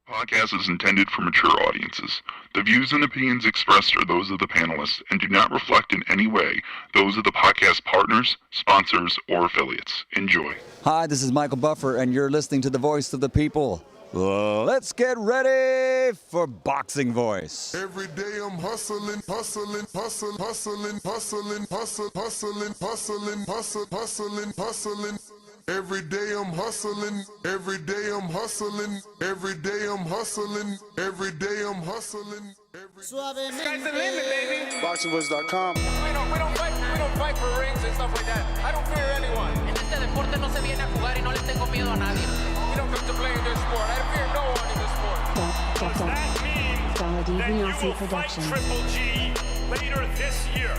Podcast is intended for mature audiences. The views and opinions expressed are those of the panelists and do not reflect in any way those of the podcast partners, sponsors, or affiliates. Enjoy. Hi, this is Michael Buffer, and you're listening to the Voice of the People. Let's get ready for Boxing Voice. Every day I'm hustling, hustling, hustling, hustling, hustling, hustling, hustling, hustling, hustling, hustling, hustling. Every day I'm hustling, every day I'm hustling, every day I'm hustling, every day I'm hustling. Sky's the limit, baby. BoxingVoice.com. We don't fight for rings and stuff like that. I don't fear anyone. En este deporte no se viene a jugar y no le tengo miedo a nadie. You don't come to play in this sport. I fear no one in this sport. Does that mean that you will fight Triple G later this year?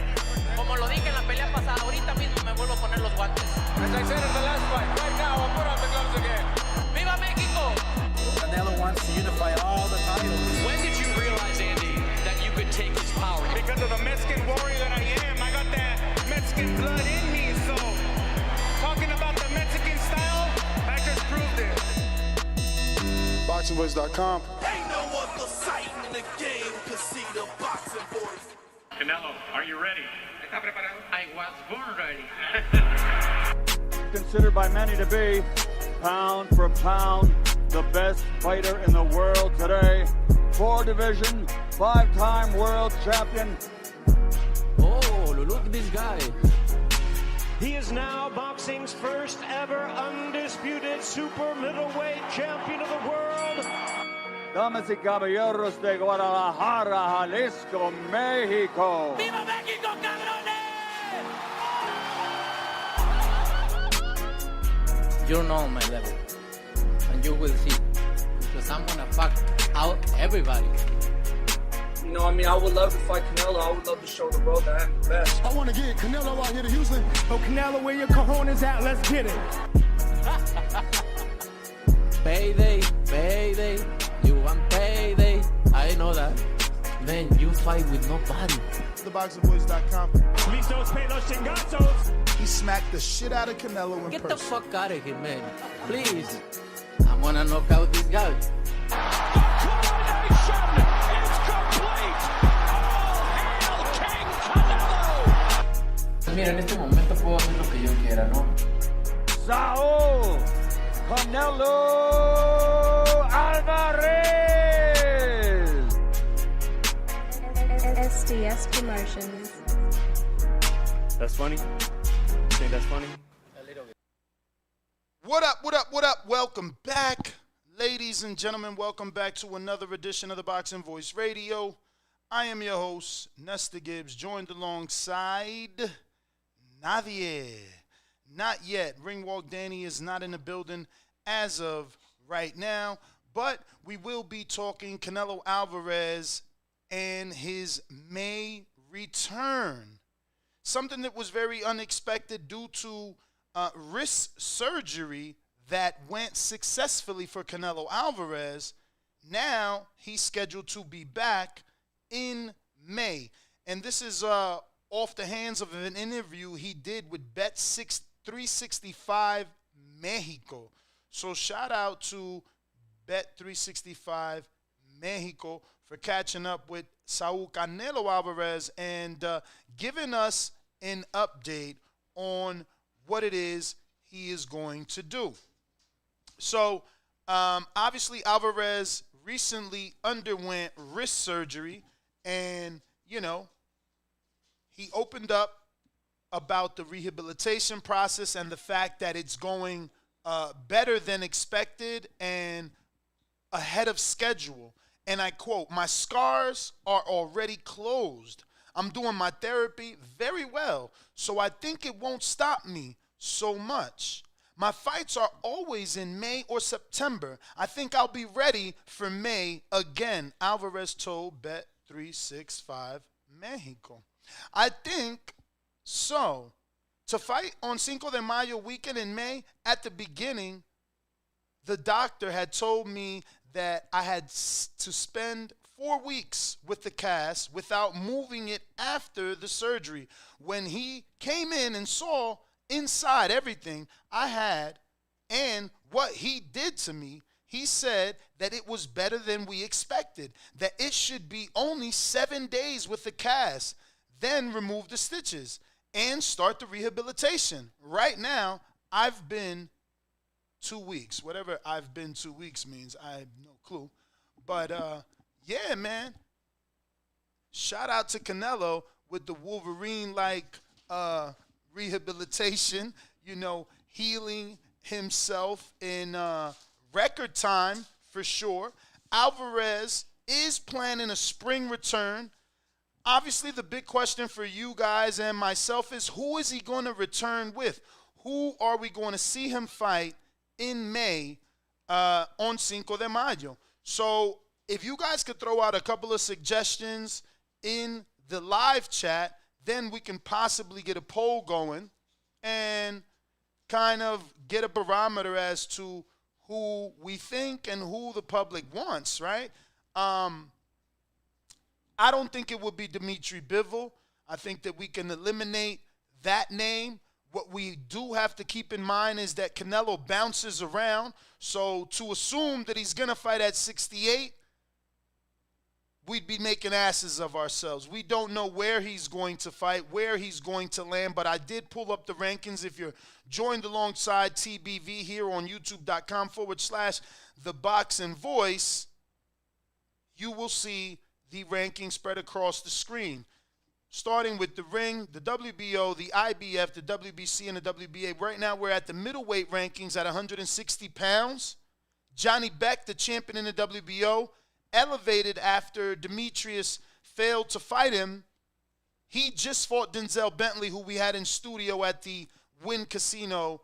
Como lo dije en la pelea pasada, ahorita mismo me vuelvo a poner los guantes. As I said in the last fight, right now I'll put on the gloves again. ¡Viva México! Canelo wants to unify all the titles. When did you realize, Andy, that you could take his power? Because of the Mexican warrior that I am, I got that Mexican blood in me. So, talking about the Mexican style, I just proved it. BoxingVoice.com. Ain't no other sight in the game to see the boxing voice. Canelo, are you ready? I was born ready. Considered by many to be, pound for pound, the best fighter in the world today. 4-division, 5-time world champion. Oh, look at this guy. He is now boxing's first ever undisputed super middleweight champion of the world. Damas y caballeros de Guadalajara, Jalisco, Mexico. ¡Viva México, cabrones! You know my level, and you will see, because I'm gonna fuck out everybody. You know, I mean, I would love to fight Canelo. I would love to show the world that I'm the best. I want to get Canelo out here to Houston. Oh, Canelo, where your cojones at? Let's get it. Payday, payday, you want payday. I know that. Man, you fight with nobody. TheBoxingVoice.com. Listos, pelos, chingazos. He smacked the shit out of Canelo in Get person. the fuck out of here, man. Please. I wanna knock out this guy. Coronation is complete. All hail King Canelo. Mira, en este momento puedo hacer lo que yo quiera, ¿no? Saul Canelo Alvarez. SDS Promotions. That's funny. You think that's funny? What up, what up, what up? Welcome back. Ladies and gentlemen, welcome back to another edition of the Boxing Voice Radio. I am your host, Nestor Gibbs, joined alongside Nadie. Not yet. Ringwalk Danny is not in the building as of right now, but we will be talking Canelo Alvarez and his May return. Something that was very unexpected due to wrist surgery that went successfully for Canelo Alvarez. Now he's scheduled to be back in May. And this is off the hands of an interview he did with Bet365 Mexico. So shout out to Bet365 Mexico for catching up with Saul Canelo Alvarez and giving us an update on what it is he is going to do. So, obviously, Alvarez recently underwent wrist surgery, and, you know, he opened up about the rehabilitation process and the fact that it's going better than expected and ahead of schedule. And I quote, "My scars are already closed. I'm doing my therapy very well, so I think it won't stop me so much. My fights are always in May or September. I think I'll be ready for May again," Alvarez told Bet365 Mexico. I think so. To fight on Cinco de Mayo weekend in May, at the beginning, the doctor had told me that I had to spend 4 weeks with the cast without moving it after the surgery. When he came in and saw inside everything I had and what he did to me, he said that it was better than we expected, that it should be only 7 days with the cast, then remove the stitches and start the rehabilitation. Right now, I've been 2 weeks. Whatever I've been 2 weeks means, I have no clue. But, yeah, man. Shout out to Canelo with the Wolverine-like rehabilitation, healing himself in record time for sure. Alvarez is planning a spring return. Obviously, the big question for you guys and myself is, who is he going to return with? Who are we going to see him fight in May on Cinco de Mayo? So if you guys could throw out a couple of suggestions in the live chat, then we can possibly get a poll going and kind of get a barometer as to who we think and who the public wants, right? I don't think it would be Dimitri Bivol. I think that we can eliminate that name. What we do have to keep in mind is that Canelo bounces around. So to assume that he's going to fight at 68, we'd be making asses of ourselves. We don't know where he's going to fight, where he's going to land, but I did pull up the rankings. If you're joined alongside TBV here on youtube.com/The Boxing Voice, you will see the rankings spread across the screen. Starting with the ring, the WBO, the IBF, the WBC, and the WBA. Right now, we're at the middleweight rankings at 160 pounds. Johnny Beck, the champion in the WBO, elevated after Demetrius failed to fight him. He just fought Denzel Bentley, who we had in studio at the Wynn Casino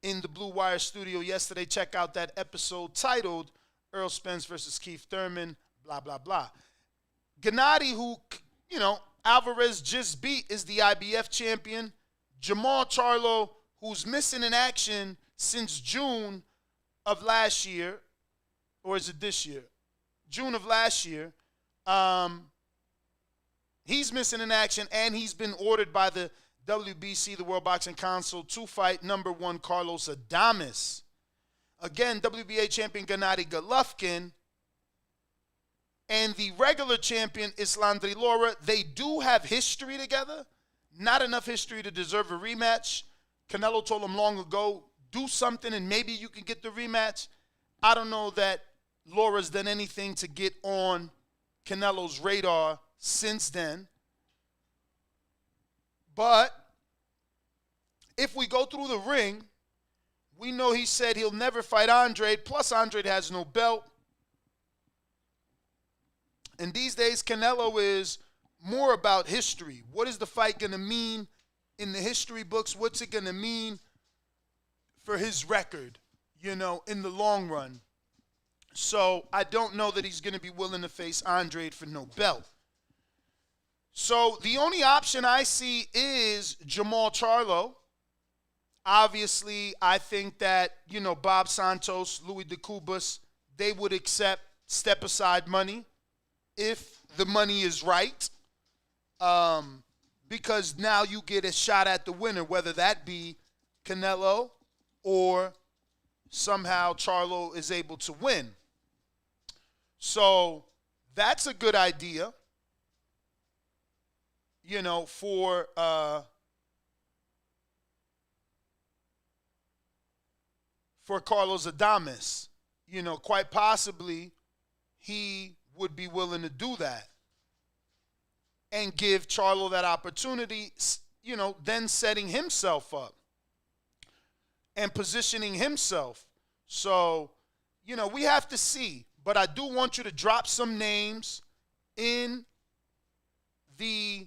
in the Blue Wire studio yesterday. Check out that episode titled Earl Spence versus Keith Thurman, blah, blah, blah. Gennady, who, Alvarez just beat, is the IBF champion. Jamal Charlo, who's missing in action since June of last year, or is it this year? June of last year. He's missing in action, and he's been ordered by the WBC, the World Boxing Council, to fight number 1 Carlos Adames. Again, WBA champion Gennady Golovkin and the regular champion Islandri Lara, they do have history together. Not enough history to deserve a rematch. Canelo told him long ago, do something and maybe you can get the rematch. I don't know that Lara's done anything to get on Canelo's radar since then. But if we go through the ring, we know he said he'll never fight Andrade, plus Andrade has no belt. And these days, Canelo is more about history. What is the fight going to mean in the history books? What's it going to mean for his record, in the long run? So I don't know that he's going to be willing to face Andrade for no belt. So the only option I see is Jamal Charlo. Obviously, I think that, Bob Santos, Louis DeCubas, they would accept step-aside money if the money is right, because now you get a shot at the winner, whether that be Canelo or somehow Charlo is able to win. So that's a good idea, for Carlos Adames. Quite possibly he would be willing to do that and give Charlo that opportunity, then setting himself up and positioning himself. So, we have to see. But I do want you to drop some names in the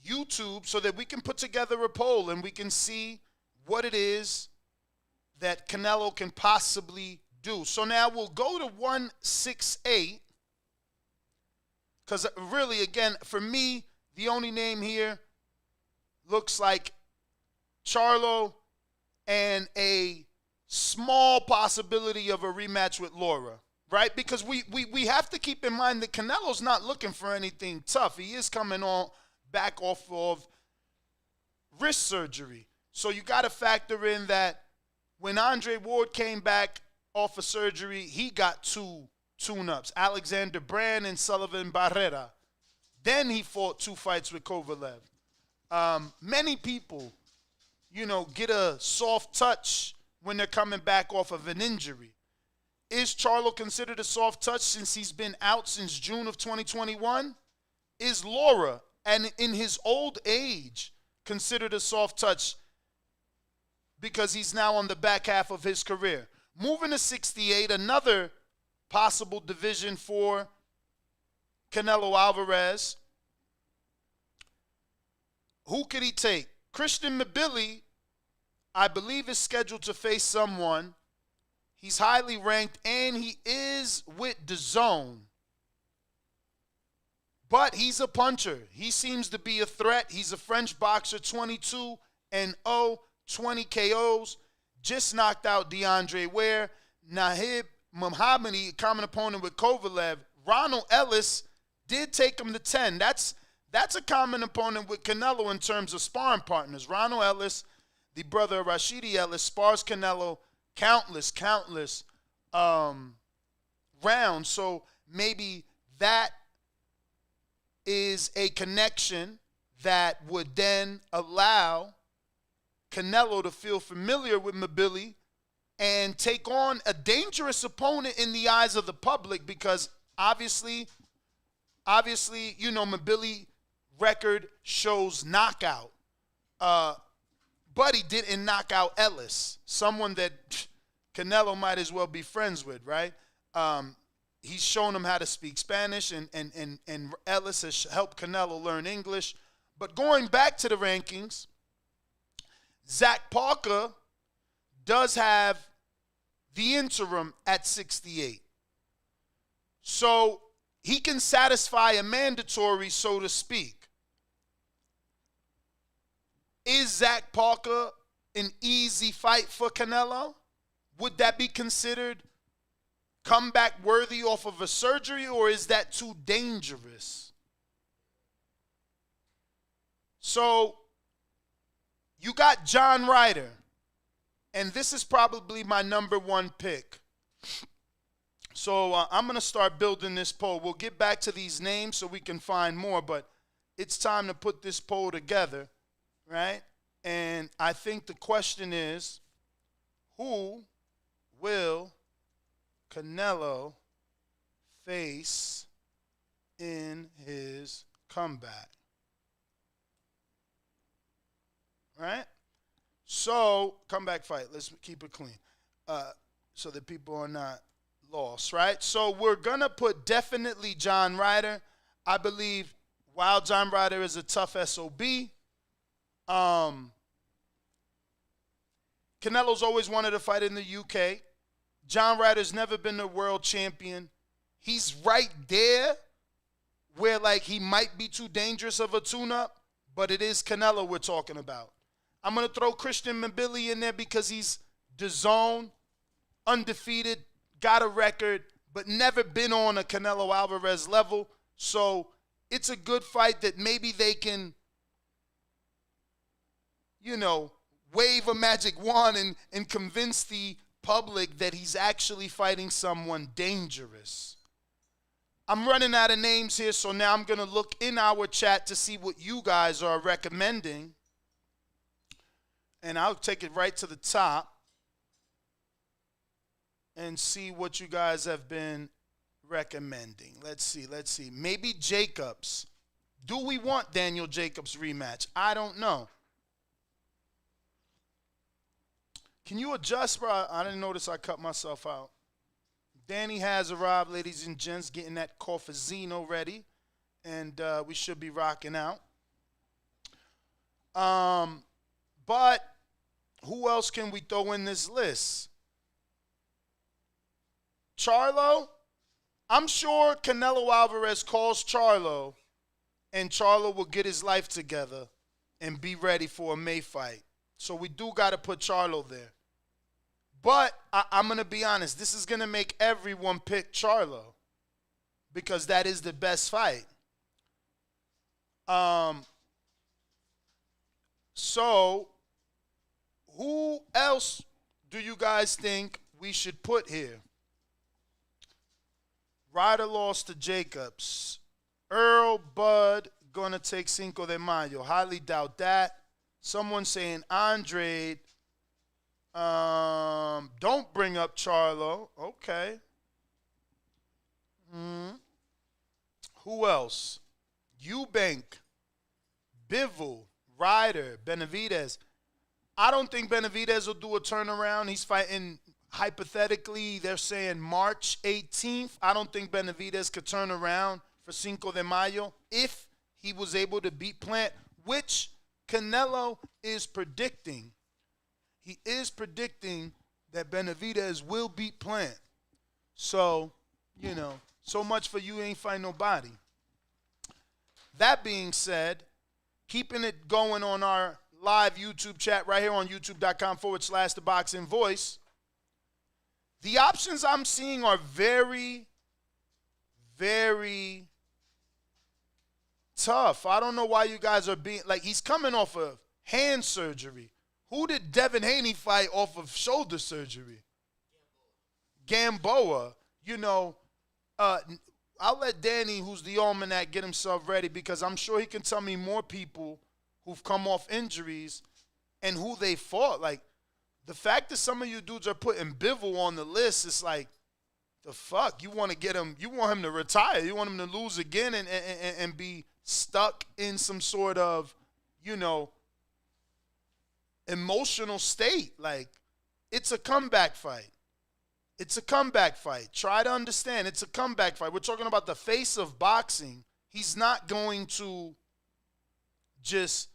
YouTube so that we can put together a poll and we can see what it is that Canelo can possibly do. So now we'll go to 168, because really, again, for me, the only name here looks like Charlo and a small possibility of a rematch with Lara, right? Because we have to keep in mind that Canelo's not looking for anything tough. He is coming back off of wrist surgery. So you got to factor in that when Andre Ward came back off of surgery, he got 2 tune-ups, Alexander Brand and Sullivan Barrera. Then he fought 2 fights with Kovalev. Many people, get a soft touch when they're coming back off of an injury. Is Charlo considered a soft touch since he's been out since June of 2021? Is Laura, and in his old age, considered a soft touch because he's now on the back half of his career? Moving to 68, another possible division for Canelo Alvarez. Who could he take? Christian Mabili, I believe, is scheduled to face someone. He's highly ranked, and he is with DAZN. But he's a puncher. He seems to be a threat. He's a French boxer, 22-0, 20 KOs. Just knocked out DeAndre Ware. Nahib Mohammadi, common opponent with Kovalev. Ronald Ellis did take him to 10. That's a common opponent with Canelo in terms of sparring partners. Ronald Ellis, the brother of Rashidi Ellis, spars Canelo countless rounds. So maybe that is a connection that would then allow Canelo to feel familiar with Mabili and take on a dangerous opponent in the eyes of the public, because obviously, Mabili record shows knockout. But he didn't knock out Ellis, someone that Canelo might as well be friends with, right? He's shown him how to speak Spanish, and Ellis has helped Canelo learn English. But going back to the rankings, Zach Parker does have the interim at 68. So he can satisfy a mandatory, so to speak. Is Zach Parker an easy fight for Canelo? Would that be considered comeback worthy off of a surgery, or is that too dangerous? So you got John Ryder, and this is probably my number 1 pick. So I'm going to start building this poll. We'll get back to these names so we can find more, but it's time to put this poll together, right? And I think the question is, who will Canelo face in his comeback? Right? So, comeback fight. Let's keep it clean so that people are not lost, right? So, we're going to put definitely John Ryder. I believe while John Ryder is a tough SOB, Canelo's always wanted to fight in the UK. John Ryder's never been a world champion. He's right there where, he might be too dangerous of a tune-up, but it is Canelo we're talking about. I'm going to throw Christian Mabili in there because he's DAZN, undefeated, got a record, but never been on a Canelo Alvarez level. So it's a good fight that maybe they can, wave a magic wand and convince the public that he's actually fighting someone dangerous. I'm running out of names here, so now I'm going to look in our chat to see what you guys are recommending. And I'll take it right to the top and see what you guys have been recommending. Let's see. Maybe Jacobs. Do we want Daniel Jacobs rematch? I don't know. Can you adjust, bro? I didn't notice I cut myself out. Danny has arrived, ladies and gents, getting that Coffeezino ready. And we should be rocking out. But who else can we throw in this list? Charlo? I'm sure Canelo Alvarez calls Charlo, and Charlo will get his life together and be ready for a May fight. So we do got to put Charlo there. But I'm going to be honest. This is going to make everyone pick Charlo because that is the best fight. So who else do you guys think we should put here. Ryder lost to Jacobs. Earl Bud gonna take Cinco de Mayo. Highly doubt that. Someone saying Andre. Don't bring up Charlo. Okay. Who else? Eubank, Bivol, Ryder, Benavidez. I don't think Benavidez will do a turnaround. He's fighting, hypothetically, they're saying March 18th. I don't think Benavidez could turn around for Cinco de Mayo if he was able to beat Plant, which Canelo is predicting. He is predicting that Benavidez will beat Plant. So, so much for you ain't fight nobody. That being said, keeping it going on our live YouTube chat right here on youtube.com/The Boxing Voice. The options I'm seeing are very, very tough. I don't know why you guys are being, like, he's coming off of hand surgery. Who did Devin Haney fight off of shoulder surgery? Gamboa. I'll let Danny, who's the almanac, get himself ready because I'm sure he can tell me more people who've come off injuries and who they fought. Like, the fact that some of you dudes are putting Bivol on the list, it's like, the fuck? You want to get him, you want him to retire. You want him to lose again and be stuck in some sort of, emotional state. Like, it's a comeback fight. It's a comeback fight. Try to understand. It's a comeback fight. We're talking about the face of boxing. He's not going to just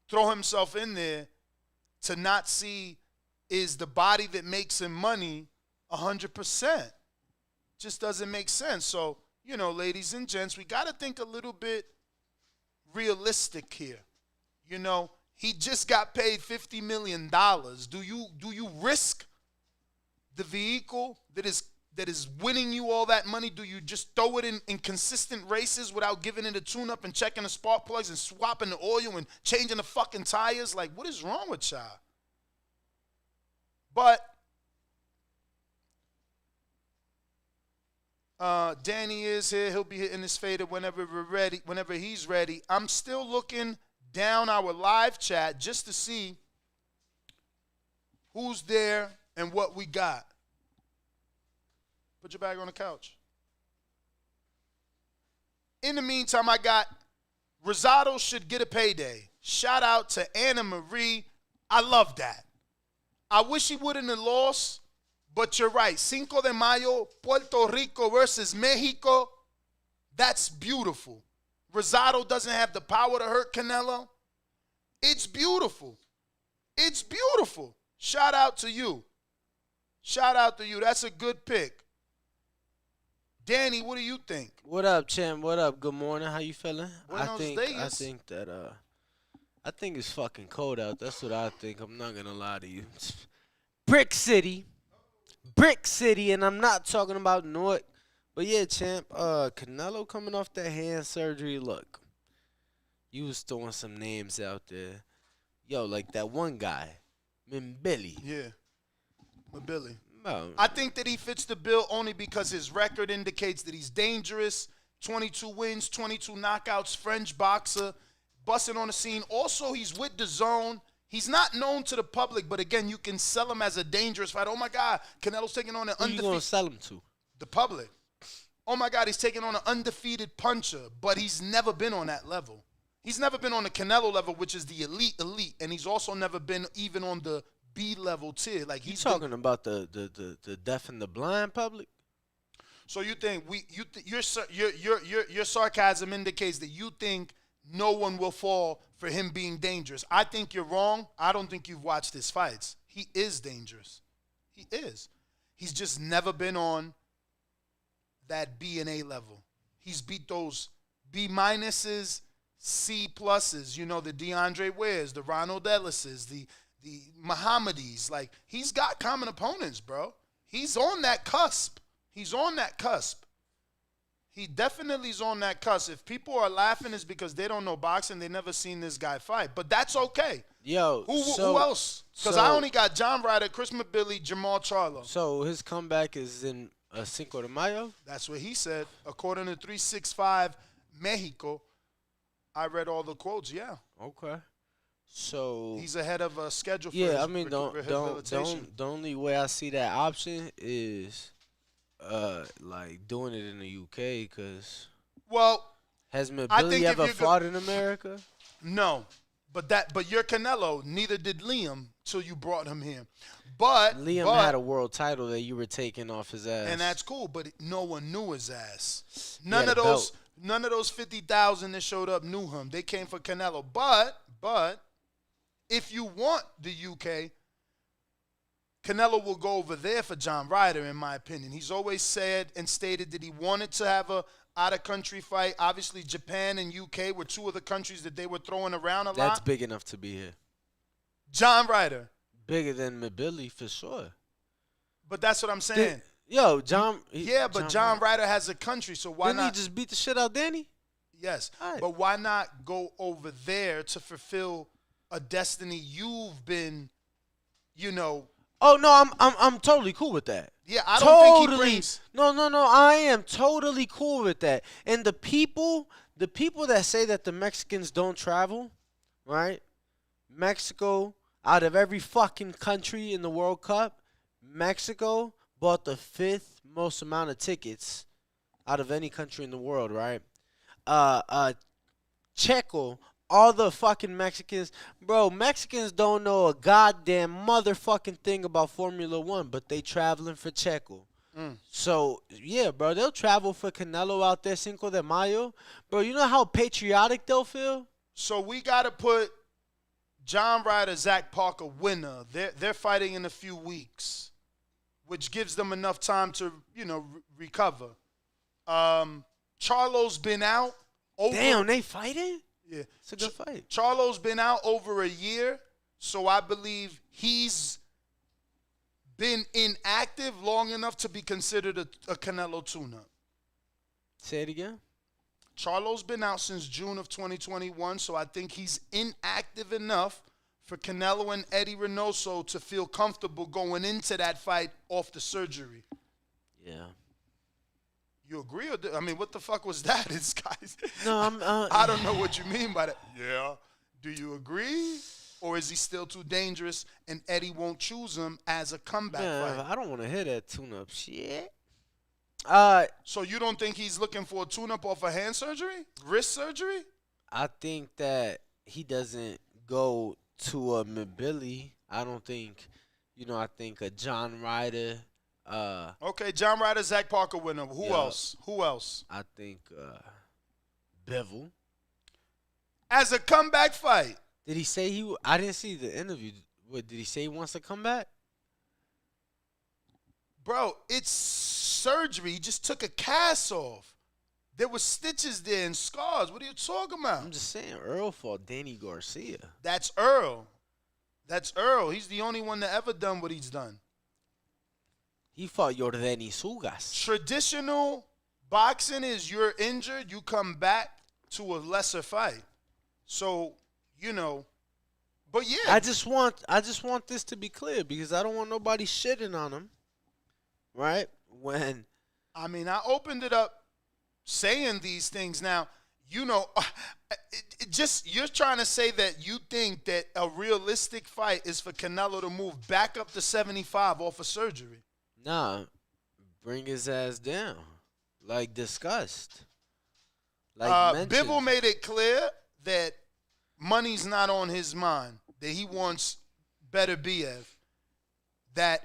throw himself in there to not see is the body that makes him money 100%. Just doesn't make sense. So, ladies and gents, we got to think a little bit realistic here. He just got paid $50 million. Do you risk the vehicle that is winning you all that money? Do you just throw it in consistent races without giving it a tune-up and checking the spark plugs and swapping the oil and changing the fucking tires? Like, what is wrong with y'all? But Danny is here. He'll be hitting his fader whenever we're ready. Whenever he's ready. I'm still looking down our live chat just to see who's there and what we got. Put your bag on the couch. In the meantime, I got Rosado should get a payday. Shout out to Anna Marie. I love that. I wish he wouldn't have lost, but you're right. Cinco de Mayo, Puerto Rico versus Mexico. That's beautiful. Rosado doesn't have the power to hurt Canelo. It's beautiful. It's beautiful. Shout out to you. Shout out to you. That's a good pick. Danny, what do you think? What up, champ? What up? Good morning. How you feeling? Buenos I dias. think that I think it's fucking cold out. That's what I think. I'm not gonna lie to you. Brick City, and I'm not talking about Newark. But yeah, champ. Canelo coming off that hand surgery. Look, you was throwing some names out there. Yo, like that one guy, Billy. Yeah, Billy. No. I think that he fits the bill only because his record indicates that he's dangerous. 22 wins, 22 knockouts, French boxer, busting on the scene. Also, he's with DAZN. He's not known to the public, but again, you can sell him as a dangerous fighter. Oh my God, Canelo's taking on an undefeated. Who you gonna sell him to? The public. Oh my God, he's taking on an undefeated puncher, but he's never been on that level. He's never been on the Canelo level, which is the elite, and he's also never been even on the B-level tier. Like, he's talking about the deaf and the blind public. So you think your sarcasm indicates that you think no one will fall for him being dangerous. I think you're wrong. I don't think you've watched his fights. He is dangerous. He is. He's just never been on that B and A level. He's beat those B minuses, C pluses. The DeAndre Wares, the Ronald Ellises, the Muhammadis. Like, he's got common opponents, bro. He's on that cusp. He's on that cusp. He definitely is on that cusp. If people are laughing, it's because they don't know boxing. They never seen this guy fight. But that's okay. Yo, Who else? Because I only got John Ryder, Chris Mabili, Jamal Charlo. So his comeback is in Cinco de Mayo? That's what he said. According to 365 Mexico, I read all the quotes, yeah. Okay. So he's ahead of a schedule for I mean, rehabilitation. the only way I see that option is like doing it in the UK, because has Mabili ever fought in America? No, but you're Canelo. Neither did Liam till you brought him here. But Liam had a world title that you were taking off his ass, and that's cool. But no one knew his ass. None of those 50,000 that showed up knew him. They came for Canelo. But if you want the UK, Canelo will go over there for John Ryder, in my opinion. He's always said and stated that he wanted to have a out-of-country fight. Obviously, Japan and UK were two of the countries that they were throwing around a lot. That's big enough to be here. John Ryder. Bigger than Mabili, for sure. But that's what I'm saying. John Ryder has a country, so why Didn't not? he just beat the shit out Danny? Yes, right. But why not go over there to fulfill a destiny you've been, Oh no, I'm totally cool with that. Yeah, I don't think he brings. No, I am totally cool with that. And the people that say that the Mexicans don't travel, right? Mexico, out of every fucking country in the World Cup, Mexico bought the 5th most amount of tickets out of any country in the world, right? Checo, all the fucking Mexicans. Bro, Mexicans don't know a goddamn motherfucking thing about Formula 1, but they traveling for Checo. So, yeah, bro, they'll travel for Canelo out there Cinco de Mayo. Bro, you know how patriotic they'll feel? So we got to put John Ryder, Zach Parker winner. They're fighting in a few weeks, which gives them enough time to, recover. Charlo's been out. Damn, they fighting? Yeah. It's a good fight. Charlo's been out over a year, so I believe he's been inactive long enough to be considered a Canelo tune-up. Say it again. Charlo's been out since June of 2021, so I think he's inactive enough for Canelo and Eddie Reynoso to feel comfortable going into that fight off the surgery. Yeah. You agree? I mean, what the fuck was that? This guy's. No, I don't know what you mean by that. Yeah. Do you agree? Or is he still too dangerous and Eddie won't choose him as a comeback fight? I don't want to hear that tune-up shit. So you don't think he's looking for a tune-up off a hand surgery? Wrist surgery? I think that he doesn't go to a Mabili. I don't think, I think a John Ryder. Okay, John Ryder, Zach Parker winner. Who else? I think Bivol. As a comeback fight. Did he say I didn't see the interview. What, did he say he wants to come back? Bro, it's surgery. He just took a cast off. There were stitches there and scars. What are you talking about? I'm just saying, Earl fought Danny Garcia. That's Earl. He's the only one that ever done what he's done. He fought Yordani Sugas. Traditional boxing is you're injured, you come back to a lesser fight. So, but yeah. I just want this to be clear because I don't want nobody shitting on him. Right? I opened it up saying these things. Now, you're trying to say that you think that a realistic fight is for Canelo to move back up to 75 off of surgery. Nah, bring his ass down. Like discussed. Like Bivol made it clear that money's not on his mind, that he wants better BF, that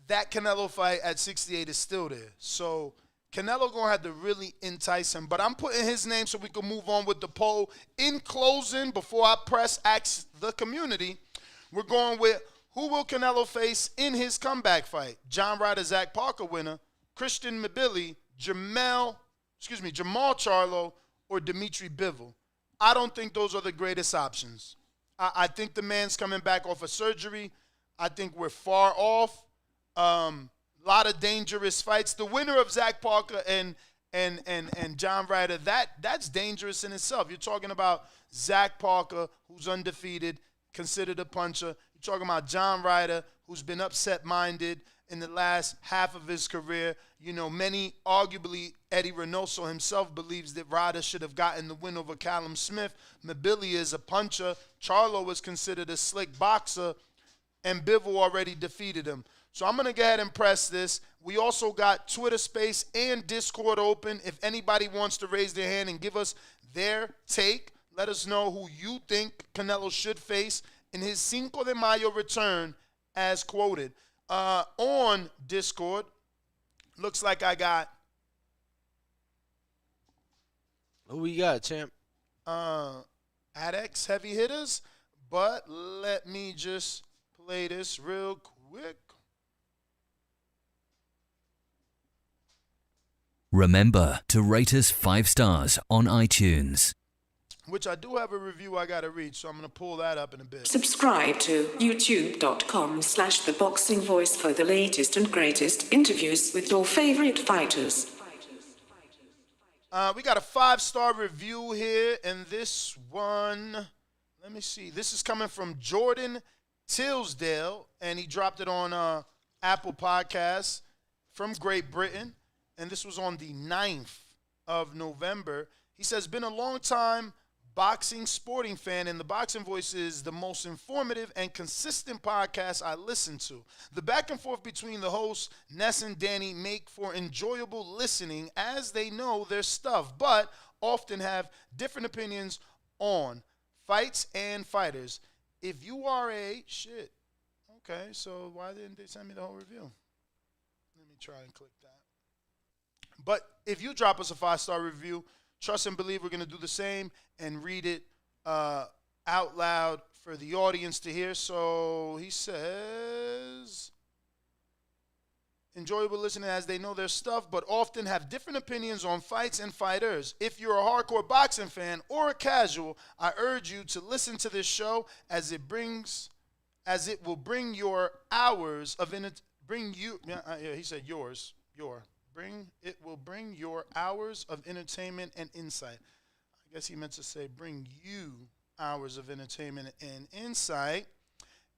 Canelo fight at 68 is still there. So Canelo going to have to really entice him. But I'm putting his name so we can move on with the poll. In closing, before I ask the community, we're going with who will Canelo face in his comeback fight? John Ryder, Zach Parker winner, Christian Mabili, Jamal Charlo, or Dimitri Bivol. I don't think those are the greatest options. I think the man's coming back off of surgery. I think we're far off. Lot of dangerous fights. The winner of Zach Parker and and John Ryder, that's dangerous in itself. You're talking about Zach Parker, who's undefeated, considered a puncher. You're talking about John Ryder, who's been upset-minded in the last half of his career. You know, many, arguably, Eddie Reynoso himself believes that Ryder should have gotten the win over Callum Smith. Mabili is a puncher. Charlo was considered a slick boxer, and Bivol already defeated him. So I'm going to go ahead and press this. We also got Twitter Space and Discord open. If anybody wants to raise their hand and give us their take, let us know who you think Canelo should face in his Cinco de Mayo return as quoted. On Discord, looks like I got... Who we got, champ? Adex Heavy Hitters, but let me just play this real quick. Remember to rate us 5 stars on iTunes. Which I do have a review I got to read, so I'm going to pull that up in a bit. Subscribe to youtube.com/theboxingvoice for the latest and greatest interviews with your favorite fighters. We got a 5-star review here, and this one, let me see. This is coming from Jordan Tillsdale, and he dropped it on Apple Podcasts from Great Britain, and this was on the 9th of November. He says, been a long time boxing sporting fan, and the Boxing Voice is the most informative and consistent podcast I listen to. The back and forth between the hosts, Ness and Danny, make for enjoyable listening as they know their stuff, but often have different opinions on fights and fighters. If you are a... Shit. Okay, so why didn't they send me the whole review? Let me try and click that. But if you drop us a 5-star review, trust and believe we're going to do the same and read it out loud for the audience to hear. So he says, enjoyable listening as they know their stuff, but often have different opinions on fights and fighters. If you're a hardcore boxing fan or a casual, I urge you to listen to this show as it will bring your hours of It will bring your hours of entertainment and insight. I guess he meant to say bring you hours of entertainment and insight.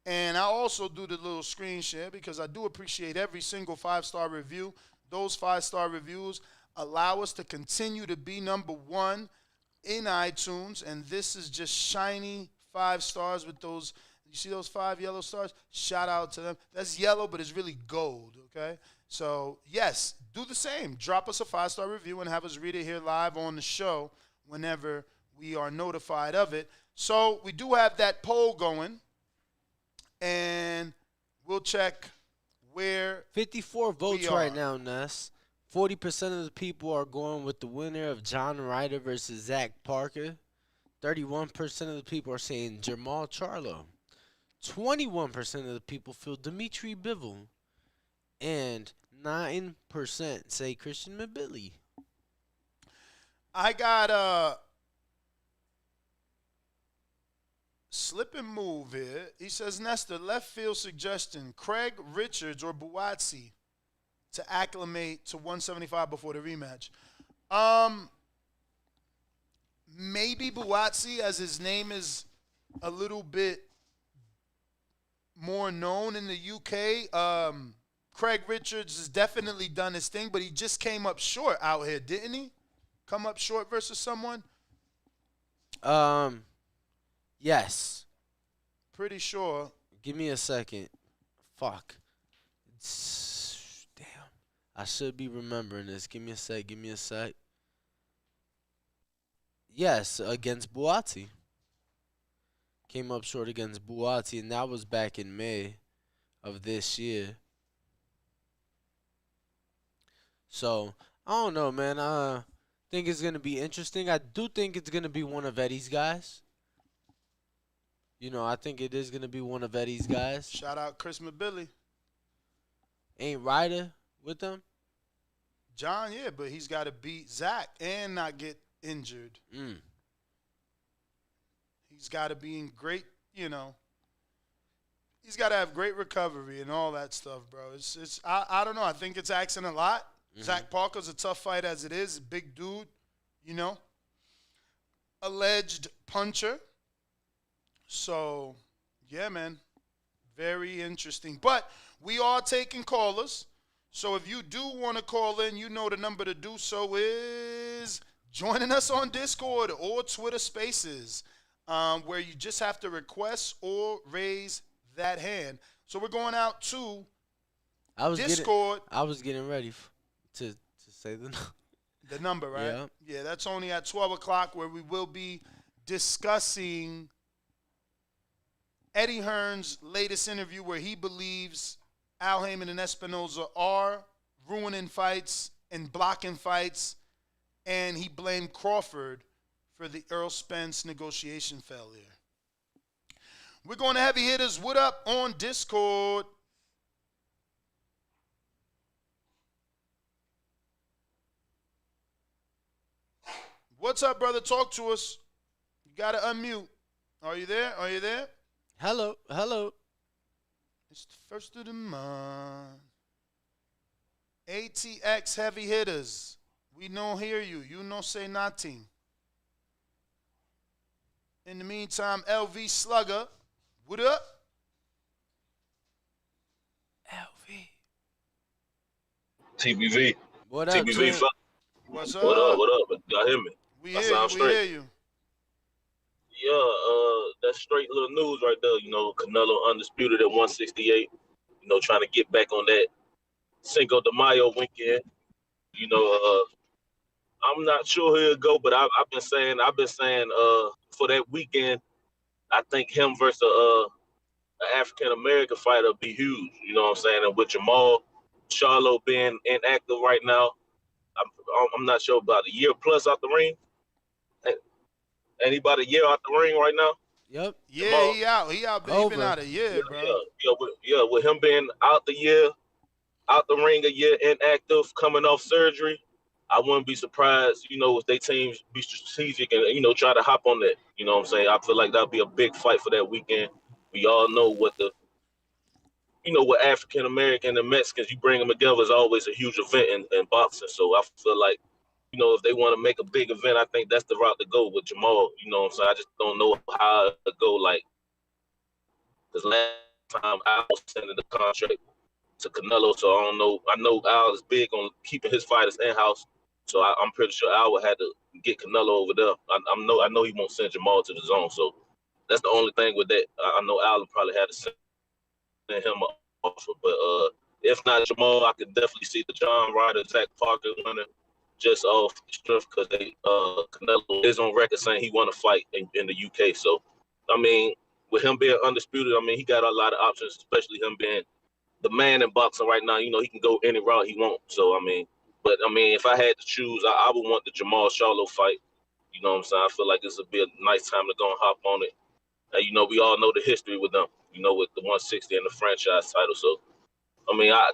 And I also do the little screen share because I do appreciate every single 5-star review. Those 5-star reviews allow us to continue to be number 1 in iTunes. And this is just shiny 5 stars with those, you see those 5 yellow stars? Shout out to them. That's yellow, but it's really gold, okay? So, yes, do the same. Drop us a 5-star review and have us read it here live on the show whenever we are notified of it. So, we do have that poll going, and we'll check where 54 votes right now, Ness. 40% of the people are going with the winner of John Ryder versus Zach Parker. 31% of the people are saying Jamal Charlo. 21% of the people feel Dimitri Bivol. And 9% say Christian Mabili. I got a slip and move here. He says, Nestor, left field suggestion, Craig Richards or Buatsi to acclimate to 175 before the rematch. Maybe Buatsi, as his name is a little bit more known in the UK. Craig Richards has definitely done his thing, but he just came up short out here, didn't he? Come up short versus someone? Yes. Pretty sure. Give me a second. Fuck. Damn. I should be remembering this. Give me a sec. Yes, against Buatsi. Came up short against Buatsi, and that was back in May of this year. So, I don't know, man. I think it's going to be interesting. I do think it's going to be one of Eddie's guys. You know, I think it is going to be one of Eddie's guys. Shout out Chris Mabili. Ain't Ryder with them? John, yeah, but he's got to beat Zach and not get injured. He's got to be in great, you know. He's got to have great recovery and all that stuff, bro. I don't know. I think it's asking a lot. Zach Parker's a tough fight as it is. Big dude, you know. Alleged puncher. So, yeah, man. Very interesting. But we are taking callers. So if you do want to call in, you know the number to do so is joining us on Discord or Twitter Spaces, where you just have to request or raise that hand. So we're going out to Discord. I was getting ready to say the number, right? Yeah. Yeah, that's only at 12 o'clock where we will be discussing Eddie Hearn's latest interview where he believes Al Heyman and Espinoza are ruining fights and blocking fights, and he blamed Crawford for the Earl Spence negotiation failure. We're going to Heavy Hitters. What up on Discord? What's up, brother? Talk to us. You got to unmute. Are you there? Are you there? Hello. It's the first of the month. ATX Heavy Hitters. We don't hear you. You no say nothing. In the meantime, LV Slugger. What up? LV. TBV. What up, TBV. What's up? What up? What up? Y'all hear me? We hear you. Yeah, that's straight little news right there. You know, Canelo undisputed at 168. You know, trying to get back on that Cinco de Mayo weekend. You know, I'm not sure he'll go, but I've been saying for that weekend, I think him versus an African American fighter would be huge. You know what I'm saying? And with Jamal Charlo being inactive right now, I'm not sure about a year plus out the ring. Anybody a year out the ring right now? Yep. Yeah, Jamal. he out. He been out a year, bro. With him being out the ring a year, inactive, coming off surgery, I wouldn't be surprised, you know, if they teams be strategic and, you know, try to hop on that. You know what I'm saying? I feel like that'd be a big fight for that weekend. We all know what with African American and Mexicans, you bring them together is always a huge event in boxing. So I feel like, you know, if they want to make a big event, I think that's the route to go with Jamal. You know what I'm saying? I just don't know how to go, like, because last time I was sending the contract to Canelo, so I don't know. I know Al is big on keeping his fighters in-house, so I'm pretty sure Al would have to get Canelo over there. I know he won't send Jamal to the zone, so that's the only thing with that. I know Al would probably have to send him an offer, but if not Jamal, I could definitely see the John Ryder, Zach Parker winning just off strength because Canelo is on record saying he want to fight in the UK. So, I mean, with him being undisputed, I mean, he got a lot of options, especially him being the man in boxing right now. You know, he can go any route he wants. So, if I had to choose, I would want the Jamal Charlo fight. You know what I'm saying? I feel like this would be a nice time to go and hop on it. And, you know, we all know the history with them, you know, with the 160 and the franchise title. So,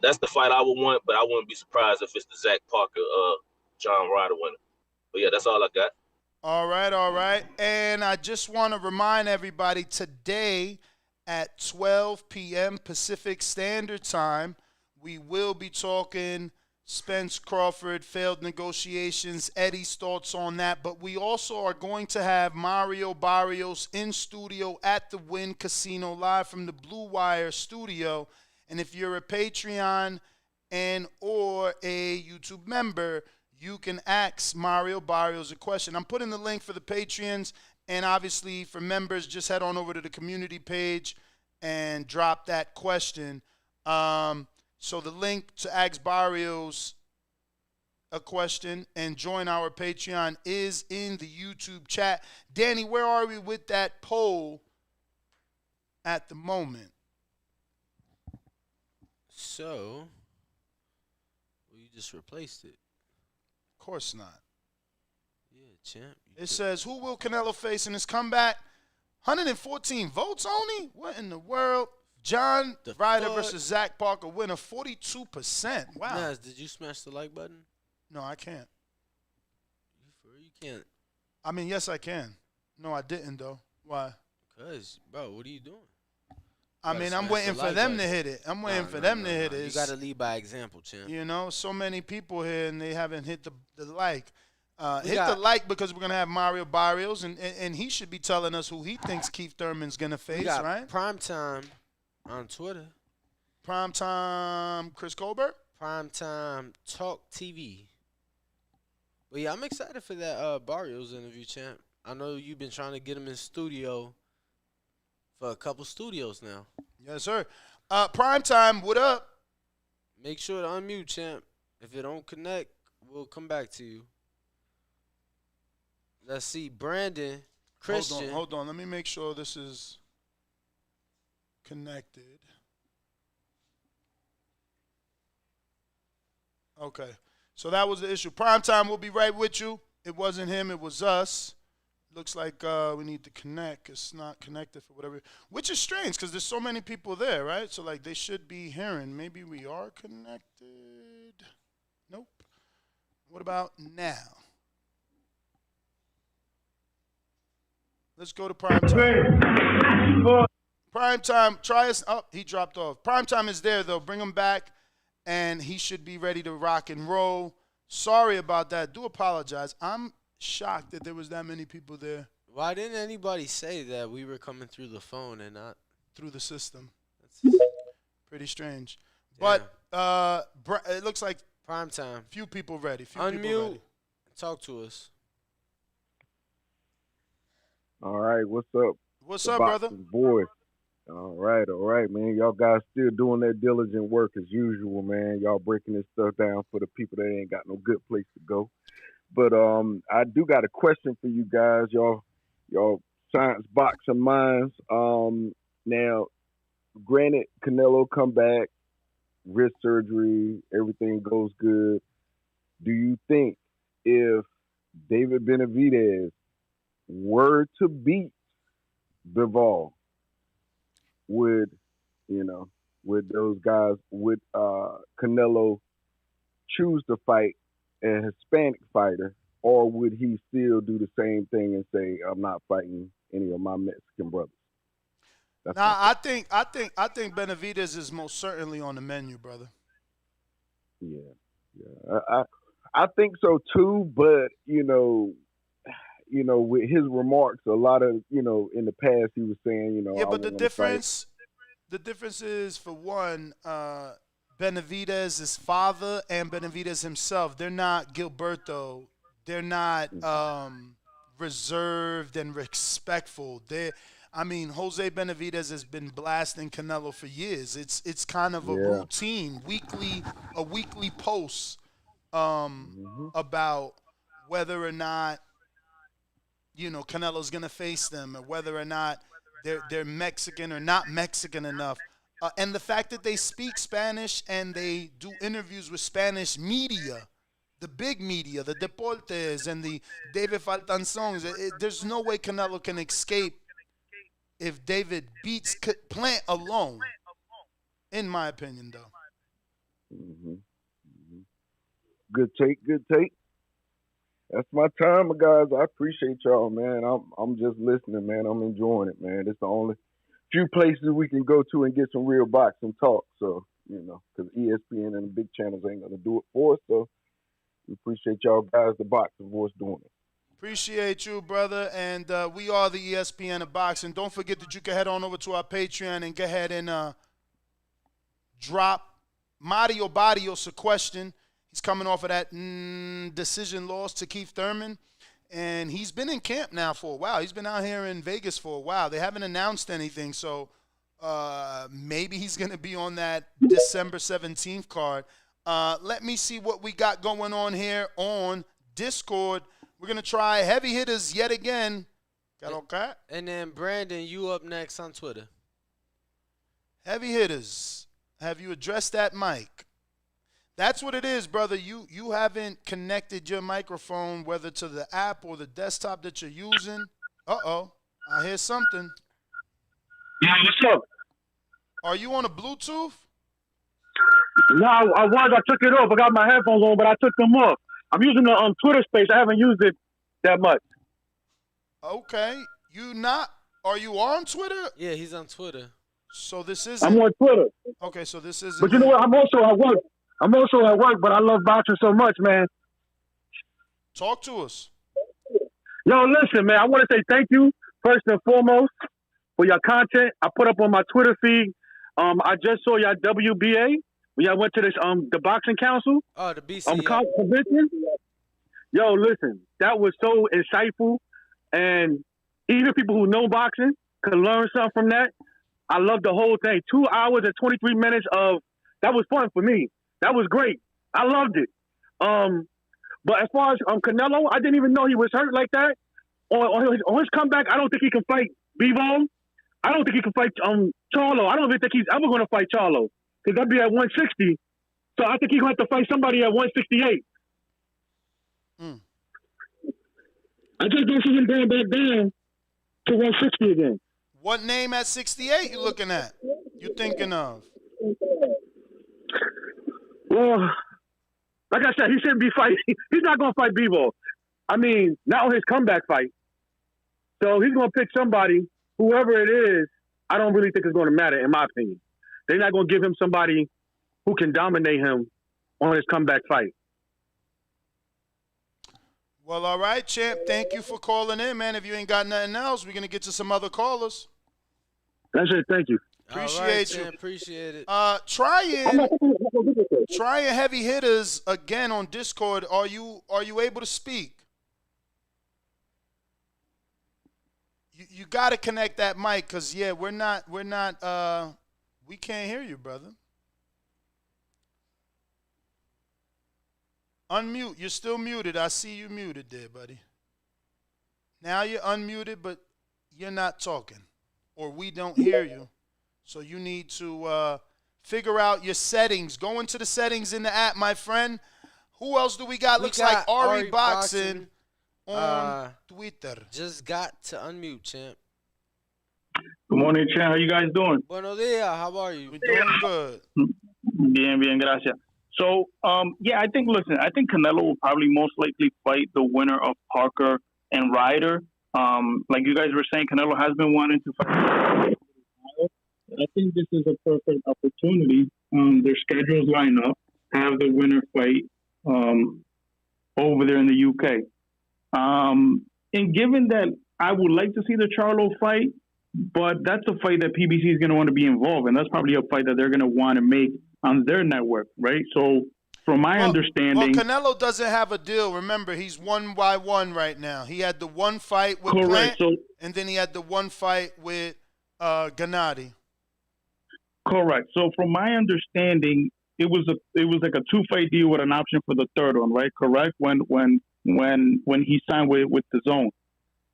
that's the fight I would want, but I wouldn't be surprised if it's the Zach Parker, John Ryder winner. But, yeah, that's all I got. All right. And I just want to remind everybody today at 12 p.m. Pacific Standard Time, we will be talking Spence Crawford, failed negotiations, Eddie's thoughts on that. But we also are going to have Mario Barrios in studio at the Wynn Casino live from the Blue Wire studio. And if you're a Patreon and or a YouTube member, you can ask Mario Barrios a question. I'm putting the link for the Patreons, and obviously for members, just head on over to the community page and drop that question. So the link to ask Barrios a question and join our Patreon is in the YouTube chat. Danny, where are we with that poll at the moment? So, you just replaced it. Of course not. Yeah, champ. It says, who will Canelo face in his comeback? 114 votes only? What in the world? John Ryder versus Zach Parker winner, 42%. Wow. Nas, did you smash the like button? No, I can't. You can't. I mean, yes, I can. No, I didn't, though. Why? Because, bro, what are you doing? I mean, I'm waiting for them to hit it. I'm waiting for them to hit it. You got to lead by example, champ. You know, so many people here and they haven't hit the like. Hit the like because we're gonna have Mario Barrios and he should be telling us who he thinks Keith Thurman's gonna face, right? Primetime on Twitter. Primetime Chris Colbert. Primetime Talk TV. But yeah, I'm excited for that Barrios interview, champ. I know you've been trying to get him in studio for a couple studios now. Yes, sir. Primetime, what up? Make sure to unmute, champ. If it don't connect, we'll come back to you. Let's see, Brandon, Christian. Hold on. Let me make sure this is connected. Okay. So that was the issue. Primetime will be right with you. It wasn't him. It was us. Looks like we need to connect. It's not connected for whatever. Which is strange because there's so many people there, right? So, like, they should be hearing. Maybe we are connected. Nope. What about now? Let's go to Primetime. Primetime, try us. Oh, he dropped off. Primetime is there, though. Bring him back, and he should be ready to rock and roll. Sorry about that. Do apologize. I'm shocked that there was that many people there. Why didn't anybody say that we were coming through the phone and not through the system? That's pretty strange. Yeah. But it looks like Primetime. Few people ready. Unmute. Talk to us. All right, what's up? What's up, brother? Boys. All right, man. Y'all guys still doing that diligent work as usual, man. Y'all breaking this stuff down for the people that ain't got no good place to go. But I do got a question for you guys, y'all science boxing minds. Now, granted, Canelo come back, wrist surgery, everything goes good. Do you think if David Benavidez were to beat Bivol, would those guys, would Canelo choose to fight a Hispanic fighter, or would he still do the same thing and say, I'm not fighting any of my Mexican brothers? I think Benavidez is most certainly on the menu, brother. Yeah. I think so too, but with his remarks, a lot of, in the past he was saying, Yeah, but the difference is, for one, Benavidez's father and Benavidez himself, they're not Gilberto. They're not reserved and respectful. Jose Benavidez has been blasting Canelo for years. It's kind of a routine, a weekly post about whether or not Canelo's gonna face them, or whether or not they're Mexican or not Mexican enough. And the fact that they speak Spanish and they do interviews with Spanish media, the big media, the Deportes and the David Faltan songs, there's no way Canelo can escape if David beats Plant alone, in my opinion, though. Good take. That's my time, guys. I appreciate y'all, man. I'm just listening, man. I'm enjoying it, man. It's the only few places we can go to and get some real boxing talk. So, because ESPN and the big channels ain't going to do it for us. So, we appreciate y'all guys, the Boxing Voice, doing it. Appreciate you, brother. And we are the ESPN of boxing. Don't forget that you can head on over to our Patreon and go ahead and drop Mario Barrios a question. He's coming off of that decision loss to Keith Thurman. And he's been in camp now for a while. He's been out here in Vegas for a while. They haven't announced anything, so maybe he's going to be on that December 17th card. Let me see what we got going on here on Discord. We're going to try heavy hitters yet again. Got okay? And then, Brandon, you up next on Twitter. Heavy hitters. Have you addressed that mic? That's what it is, brother. You haven't connected your microphone, whether to the app or the desktop that you're using. Uh-oh. I hear something. Yeah, what's up? Are you on a Bluetooth? No, I took it off. I got my headphones on, but I took them off. I'm using the Twitter space. I haven't used it that much. Okay. Are you on Twitter? Yeah, he's on Twitter. So this I'm isn't on Twitter. okay. So this isn't. But you know what? I'm also at work. But I love boxing so much, man. Talk to us. Yo, listen, man. I want to say thank you first and foremost for your content. I put up on my Twitter feed. I just saw your WBA when y'all went to this the boxing council Oh, the BC. convention. Yo, listen, that was so insightful, and even people who know boxing could learn something from that. I love the whole thing. 2 hours and 23 minutes of that was fun for me. That was great. I loved it. But as far as Canelo, I didn't even know he was hurt like that. On his comeback, I don't think he can fight Bivol. I don't think he can fight Charlo. I don't even think he's ever going to fight Charlo because that'd be at 160. So I think he's going to have to fight somebody at 168. I just don't see him going back down to 160 again. What name at 68 you looking at? You thinking of? Well, like I said, he shouldn't be fighting. He's not going to fight Bivol. I mean, not on his comeback fight. So he's going to pick somebody, whoever it is. I don't really think it's going to matter, in my opinion. They're not going to give him somebody who can dominate him on his comeback fight. Well, all right, champ. Thank you for calling in, man. If you ain't got nothing else, we're gonna get to some other callers. That's it. Thank you. Appreciate you. Champ, appreciate it. Trying heavy hitters again on Discord. Are you able to speak? You got to connect that mic, cause yeah, we can't hear you, brother. Unmute. You're still muted. I see you muted there, buddy. Now you're unmuted, but you're not talking, or we don't hear you. So you need to figure out your settings. Go into the settings in the app, my friend. Who else do we got? Looks like Ari Boxing on Twitter. Just got to unmute, champ. Good morning, champ. How you guys doing? Buenos dias. How are you? We're doing good. Bien, gracias. So, I think Canelo will probably most likely fight the winner of Parker and Ryder. Like you guys were saying, Canelo has been wanting to fight. I think this is a perfect opportunity. Their schedules line up, have the winner fight over there in the UK. And given that I would like to see the Charlo fight, but that's a fight that PBC is going to want to be involved in. That's probably a fight that they're going to want to make on their network, right? So, from my understanding... Well, Canelo doesn't have a deal. Remember, he's 1-1 right now. He had the one fight with Correct. Plant, and then he had the one fight with Gennady. Correct. So, from my understanding, it was like a 2-fight deal with an option for the third one, right? Correct? When he signed with the Zone,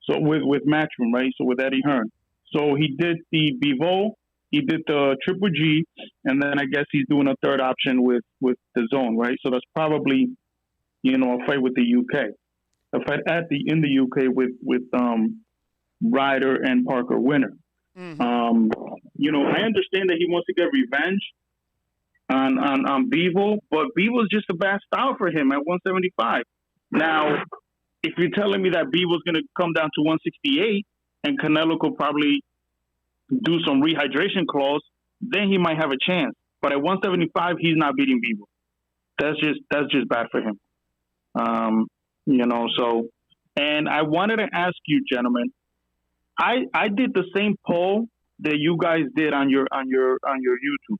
so with Matchroom, right? So with Eddie Hearn. So he did the Bivol, he did the Triple G, and then I guess he's doing a third option with the Zone, right? So that's probably, a fight with the UK, a fight in the UK with Ryder and Parker winner. Mm-hmm. I understand that he wants to get revenge on Bivol, but Bivol's just a bad style for him at 175. Now, if you're telling me that Bivol's going to come down to 168 and Canelo could probably do some rehydration clause, then he might have a chance. But at 175, he's not beating Bivol. That's just bad for him. So, and I wanted to ask you, gentlemen, I did the same poll that you guys did on your YouTube.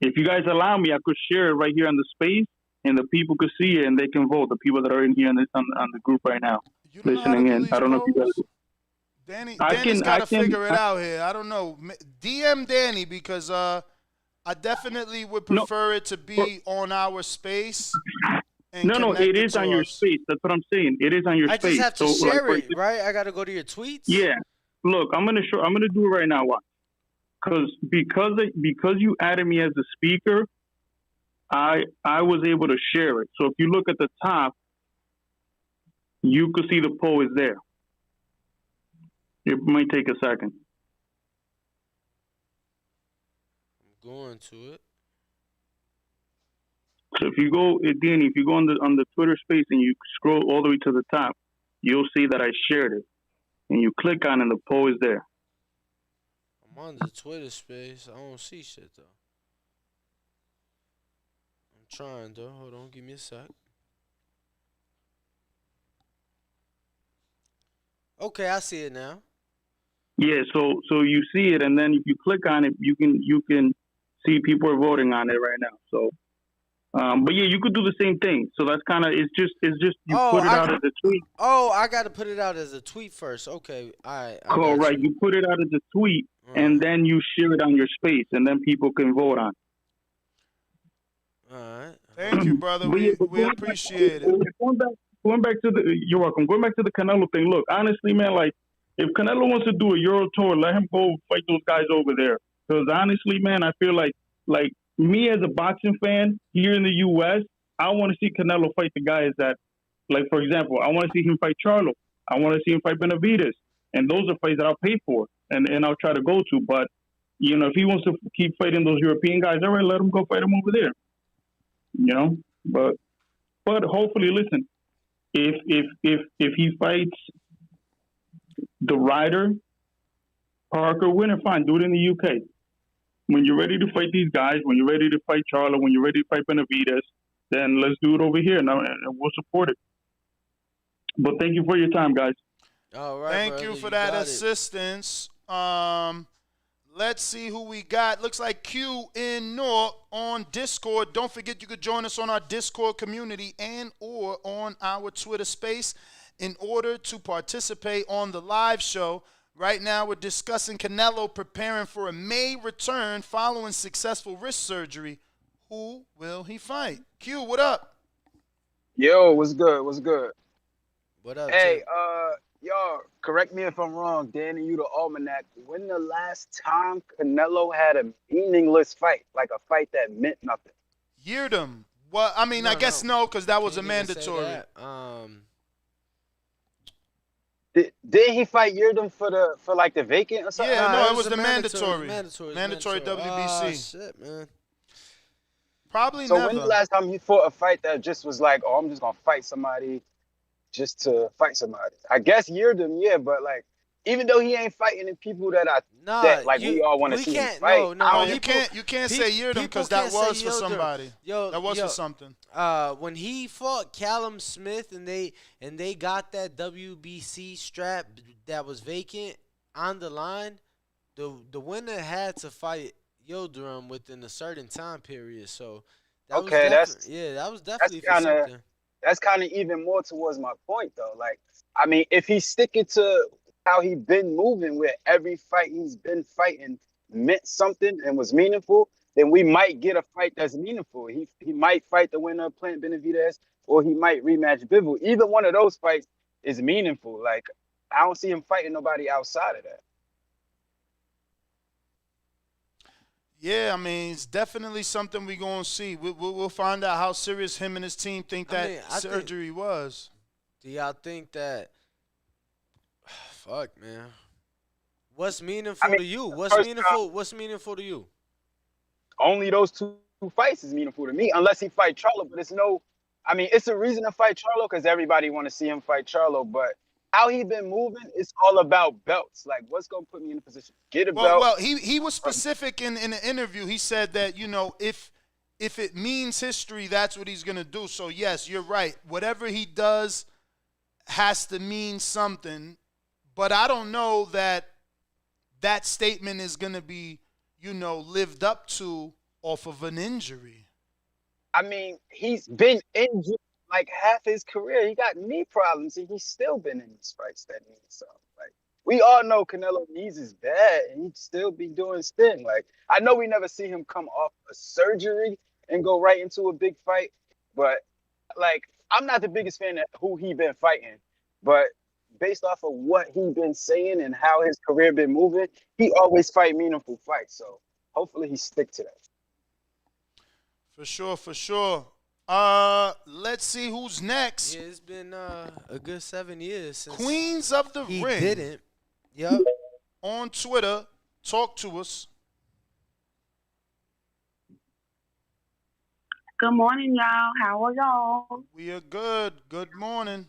If you guys allow me, I could share it right here on the space, and the people could see it and they can vote. The people that are in here on the group right now listening in. I don't know if you guys. Danny's got to figure it out here. I don't know. DM Danny because I definitely would prefer it to be on our space. No, it is on your space. That's what I'm saying. It is on your space. I just have to share it, right? I got to go to your tweets. Yeah. Look, I'm gonna do it right now. Why? Because you added me as a speaker, I was able to share it. So if you look at the top, you could see the poll is there. It might take a second. I'm going to it. So if you go, Danny, if you go on the Twitter space and you scroll all the way to the top, you'll see that I shared it. And you click on it and the poll is there. I'm on the Twitter space. I don't see shit though. I'm trying though. Hold on, give me a sec. Okay, I see it now. Yeah, so you see it, and then if you click on it, you can see people are voting on it right now. So, but yeah, you could do the same thing. So that's kind of it's just you put it out as a tweet. Oh, I got to put it out as a tweet first. Okay, all right. I got Correct. You put it out as a tweet, and then you share it on your space, and then people can vote on it. All right. Thank you, brother. We appreciate it. Going back to the, you're welcome. Going back to the Canelo thing. Look, honestly, man, like if Canelo wants to do a Euro tour, let him go fight those guys over there. Because honestly, man, I feel like me as a boxing fan here in the U.S., I want to see Canelo fight the guys that, like for example, I want to see him fight Charlo. I want to see him fight Benavidez, and those are fights that I'll pay for and I'll try to go to. But you know, if he wants to keep fighting those European guys, all right, let him go fight him over there. You know, but hopefully, listen, if he fights the Ryder Parker winner, fine, do it in the UK. When you're ready to fight these guys, when you're ready to fight Charlo, when you're ready to fight Benavidez, then let's do it over here, and we'll support it. But thank you for your time, guys. All right, Thank brother, you for that got it. assistance. Let's see who we got. Looks like Q in Newark on Discord. Don't forget you could join us on our Discord community and or on our Twitter space in order to participate on the live show. Right now we're discussing Canelo preparing for a May return following successful wrist surgery. Who will he fight? Q, what up? Yo, what's good? What's good? What up, Hey, y'all, correct me if I'm wrong, Danny, you the almanac. When the last time Canelo had a meaningless fight, like a fight that meant nothing? Yeardom. Well, I mean, I guess no, because that was a mandatory. Did he fight Yeardom for like the vacant or something? Yeah, no, it was the mandatory. Mandatory WBC. Oh, shit, man. Probably so never. when the last time he fought a fight that just was like, oh, I'm just gonna fight somebody just to fight somebody? I guess Yeardom, yeah, but like, even though he ain't fighting the people that we all want to see him fight. No, you can't say Yeardom because that was for somebody. That was for something. When he fought Callum Smith and they got that WBC strap that was vacant on the line, the winner had to fight Yildirim within a certain time period. So that was definitely for something. That's kind of even more towards my point, though. Like, I mean, if he's sticking to how he been moving, where every fight he's been fighting meant something and was meaningful, then we might get a fight that's meaningful. He might fight the winner of Plant Benavidez, or he might rematch Bivol. Either one of those fights is meaningful. Like, I don't see him fighting nobody outside of that. Yeah, I mean, it's definitely something we're going to see. We'll find out how serious him and his team think surgery was. Do y'all think that – fuck, man. What's meaningful to you? What's meaningful to you? Only those two fights is meaningful to me, unless he fight Charlo. But it's a reason to fight Charlo because everybody want to see him fight Charlo. But how he been moving, it's all about belts. Like, what's going to put me in a position to get a belt? Well, he was specific in the interview. He said that, if it means history, that's what he's going to do. So, yes, you're right. Whatever he does has to mean something. But I don't know that statement is going to be, lived up to off of an injury. I mean, he's been injured like half his career. He got knee problems, and he's still been in these fights that mean something. Like, we all know Canelo knees is bad, and he'd still be doing his thing. Like, I know we never see him come off a surgery and go right into a big fight, but like, I'm not the biggest fan of who he been fighting, but based off of what he been saying and how his career been moving, he always fight meaningful fights. So hopefully he stick to that. For sure. Let's see who's next. Yeah, it's been a good 7 years since Queens of the he Ring. didn't. Yep. On Twitter, talk to us. Good morning, y'all. How are y'all? We are good. Good morning.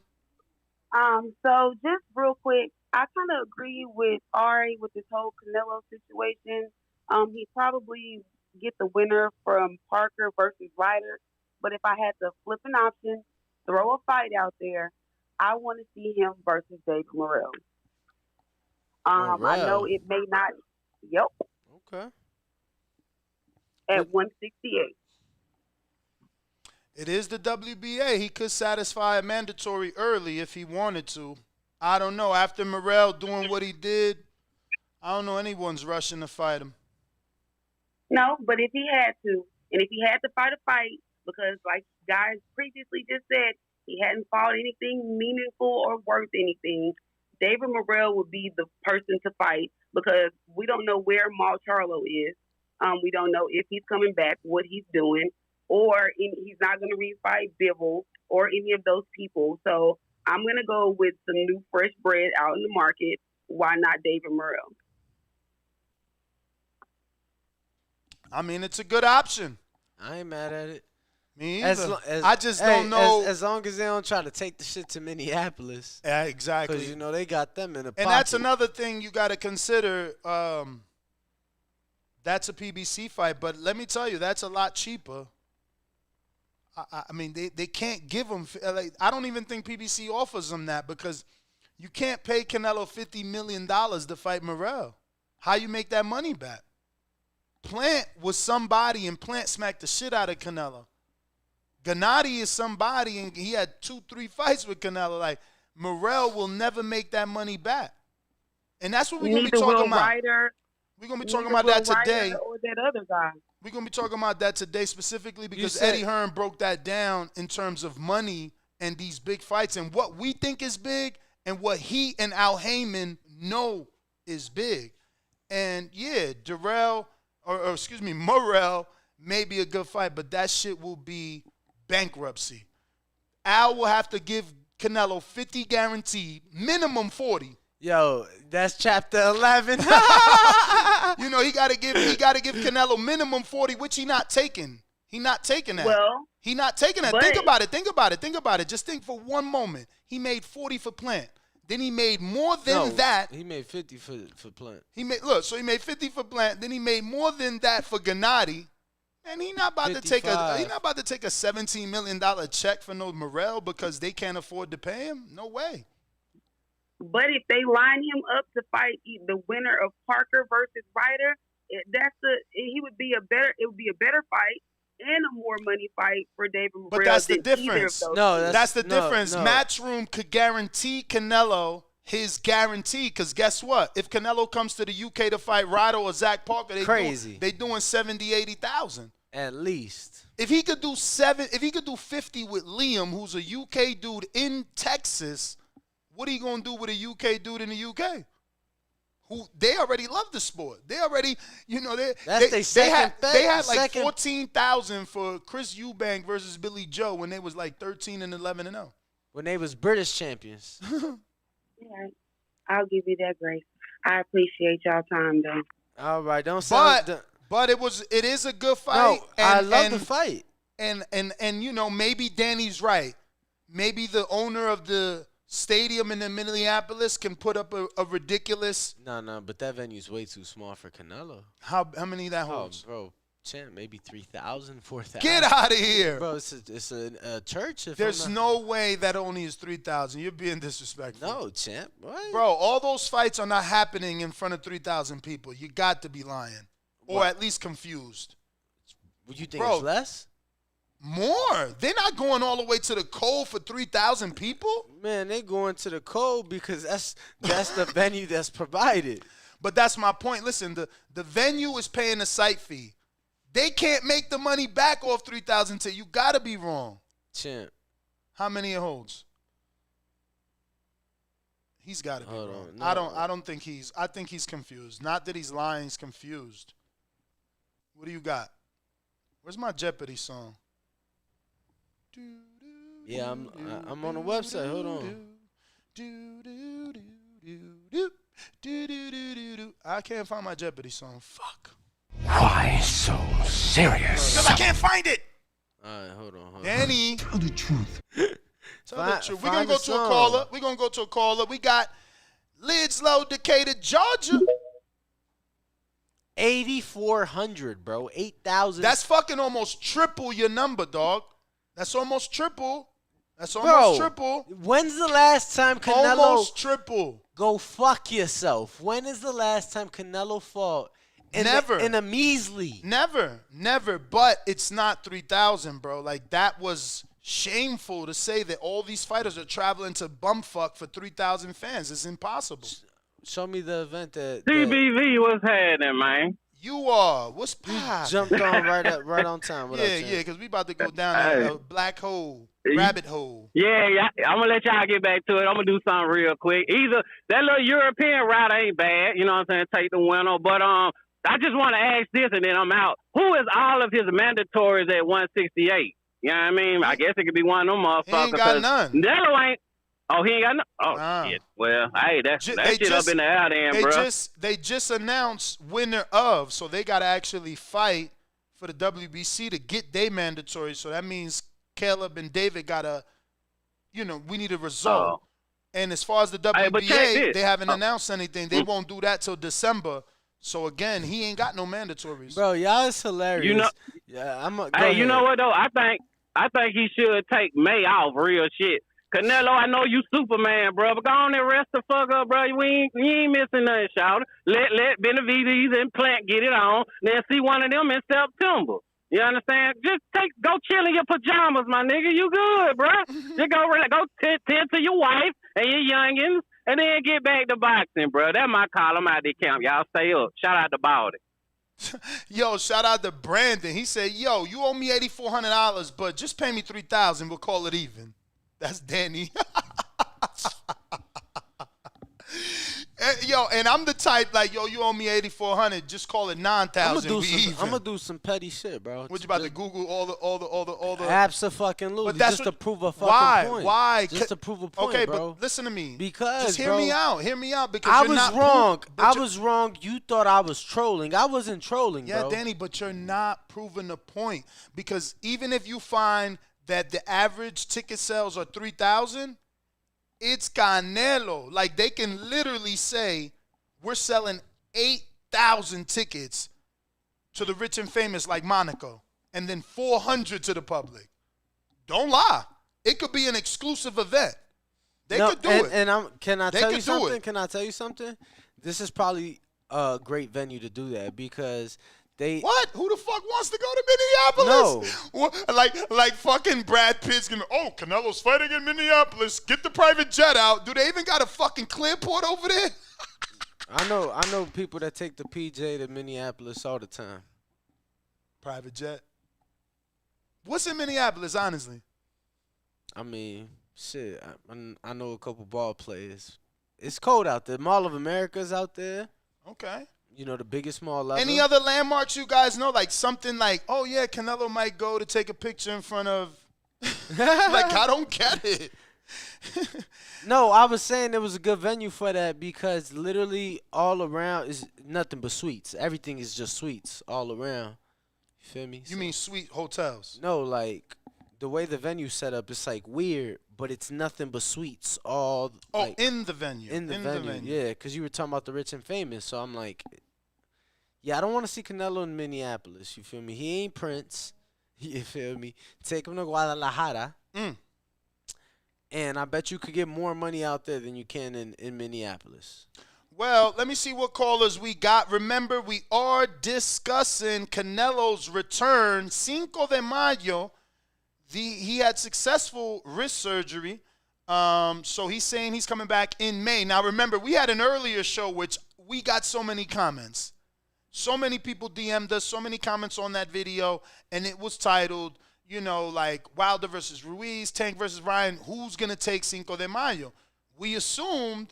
So just real quick, I kind of agree with Ari with this whole Canelo situation. He probably get the winner from Parker versus Ryder. But if I had to flip an option, throw a fight out there, I want to see him versus Dave Morrell. I know it may not. Yep. Okay. At 168. It is the WBA. He could satisfy a mandatory early if he wanted to. I don't know. After Morrell doing what he did, I don't know anyone's rushing to fight him. No, but if he had to, and if he had to fight a fight, because like guys previously just said, he hadn't fought anything meaningful or worth anything, David Morrell would be the person to fight because we don't know where Mal Charlo is. We don't know if he's coming back, what he's doing, or he's not going to refight Bivol or any of those people. So I'm going to go with some new fresh bread out in the market. Why not David Morrell? I mean, it's a good option. I ain't mad at it. Me either. I just don't know. As long as they don't try to take the shit to Minneapolis. Yeah, exactly. Because, they got them in the pocket. And that's another thing you got to consider. That's a PBC fight, but let me tell you, that's a lot cheaper. I mean, they can't give them. I don't even think PBC offers them that because you can't pay Canelo $50 million to fight Morrell. How you make that money back? Plant was somebody, and Plant smacked the shit out of Canelo. Gennady is somebody, and he had 2-3 fights with Canelo. Like, Morrell will never make that money back. And that's what we're going to be talking about. We're going to be talking about that today. Or that other guy. We're going to be talking about that today specifically because Eddie Hearn broke that down in terms of money and these big fights and what we think is big and what he and Al Heyman know is big. And, yeah, Morrell may be a good fight, but that shit will be bankruptcy. Al will have to give Canelo 50 guaranteed, minimum 40. Yo, that's chapter 11. He got to give Canelo minimum 40, which he not taking. He not taking that. Well, he not taking that. Think about it. Just think for one moment. He made 40 for Plant. Then he made more than that. He made 50 for Plant. He made 50 for Plant. Then he made more than that for Gennady. And he not about 55. to take a $17 million check for no Morrell because they can't afford to pay him. No way. But if they line him up to fight the winner of Parker versus Ryder, it would be a better fight and a more money fight for David Morrell. But that's the difference. That's the difference. No. Matchroom could guarantee Canelo his guarantee because guess what? If Canelo comes to the UK to fight Ryder or Zach Parker, they doing 70, 80,000 at least. If he could do 50 with Liam, who's a UK dude in Texas. What are you going to do with a UK dude in the UK? Who they already love the sport. They already, they had like 14,000 for Chris Eubank versus Billy Joe when they was like 13 and 11 and 0. When they was British champions. Yeah, I'll give you that grace. I appreciate y'all time though. All right, don't sound. But it is a good fight. No, I love the fight. And maybe Danny's right. Maybe the owner of the stadium in Minneapolis can put up a ridiculous. No, but that venue's way too small for Canelo. How many that holds? Oh, bro, champ, maybe 3,000, 4,000. Get out of here, bro. It's a church. There's no way that only is 3,000. You're being disrespectful. No, champ. What? Bro, all those fights are not happening in front of 3,000 people. You got to be lying, or at least confused. Would you think it's less? More. They're not going all the way to the Cove for 3,000 people. Man, they going to the Cove because that's the venue that's provided. But that's my point. Listen, the venue is paying the site fee. They can't make the money back off 3,000 till you got to be wrong. Champ. How many it holds? He's got to be wrong. No. I think he's confused. Not that he's lying, he's confused. What do you got? Where's my Jeopardy song? Yeah, I'm on the website. Hold on. I can't find my Jeopardy song. Fuck. Why so serious? Because I can't find it. All right, hold on. Danny. Tell the truth. Tell the truth. We're going to go to a caller. We got Lidslow, Decatur, Georgia. 8,400, bro. 8,000. That's fucking almost triple your number, dog. That's almost triple. That's almost triple. When's the last time Canelo... Almost triple. Go fuck yourself. When is the last time Canelo fought Never. in a measly? Never. But it's not 3,000, bro. Like, that was shameful to say that all these fighters are traveling to bumfuck for 3,000 fans. It's impossible. Show me the event that... CBV was happening, man. You are. What's poppin'? Jumped on right on time. What up, yeah, because we about to go down a black hole, rabbit hole. Yeah, I'm going to let y'all get back to it. I'm going to do something real quick. Either that little European route ain't bad, you know what I'm saying, take the winner. But I just want to ask this and then I'm out. Who is all of his mandatories at 168? You know what I mean? I guess it could be one of them motherfuckers. He ain't got none. Canelo ain't. Oh, he ain't got no. Oh, shit. Well, hey, that shit up in the air then, bro. They just announced winner of, so they got to actually fight for the WBC to get their mandatory. So that means Caleb and David got to, we need a result. And as far as the WBA, they haven't announced anything. They won't do that till December. So again, he ain't got no mandatories. Bro, y'all is hilarious. You know, you know what though? I think he should take May off. Real shit. Canelo, I know you Superman, bro, but go on and rest the fuck up, bro. You ain't missing nothing, shout. Let Benavidez and Plant get it on, then see one of them in September. You understand? Just go chill in your pajamas, my nigga. You good, bro. Just go tend to your wife and your youngins, and then get back to boxing, bro. That's my call. I'm out of the camp. Y'all stay up. Shout out to Baldy. Yo, shout out to Brandon. He said, yo, you owe me $8,400, but just pay me $3,000. We'll call it even. That's Danny. Yo, and I'm the type like, yo, you owe me $8,400. Just call it $9,000. I'm gonna do some petty shit, bro. What you about to Google all the Abso-fucking-lutely. Just to prove a fucking point. Why? Just to prove a point, okay, bro. But listen to me. Because just hear me out. Hear me out. Because I you're was not wrong. I was wrong. You thought I was trolling. I wasn't trolling, bro. Yeah, Danny, but you're not proving the point. Because even if you find that the average ticket sales are 3,000, it's Canelo. Like, they can literally say, we're selling 8,000 tickets to the rich and famous like Monaco, and then 400 to the public. Don't lie. It could be an exclusive event. They could do it. And can I tell you something? Can I tell you something? This is probably a great venue to do that because what? Who the fuck wants to go to Minneapolis? No. Like fucking Brad Pitt's gonna, Canelo's fighting in Minneapolis. Get the private jet out. Do they even got a fucking clearport over there? I know people that take the PJ to Minneapolis all the time. Private jet? What's in Minneapolis, honestly? I mean, shit, I know a couple ball players. It's cold out there. Mall of America's out there. Okay. You know, the biggest mall ever. Any other landmarks you guys know? Like something like, oh, yeah, Canelo might go to take a picture in front of. Like, I don't get it. No, I was saying it was a good venue for that because literally all around is nothing but suites. Everything is just suites all around. You feel me? You mean suite hotels? No, like the way the venue's set up, it's like weird, but it's nothing but suites. In the venue. In the venue, yeah, because you were talking about the rich and famous. So I'm like, yeah, I don't want to see Canelo in Minneapolis. You feel me? He ain't Prince. You feel me? Take him to Guadalajara. And I bet you could get more money out there than you can in Minneapolis. Well, let me see what callers we got. Remember, we are discussing Canelo's return. 5 de Mayo. He had successful wrist surgery. So he's saying he's coming back in May. Now, remember, we had an earlier show which we got so many comments. So many people DM'd us, so many comments on that video, and it was titled, like Wilder versus Ruiz, Tank versus Ryan, who's going to take 5 de Mayo? We assumed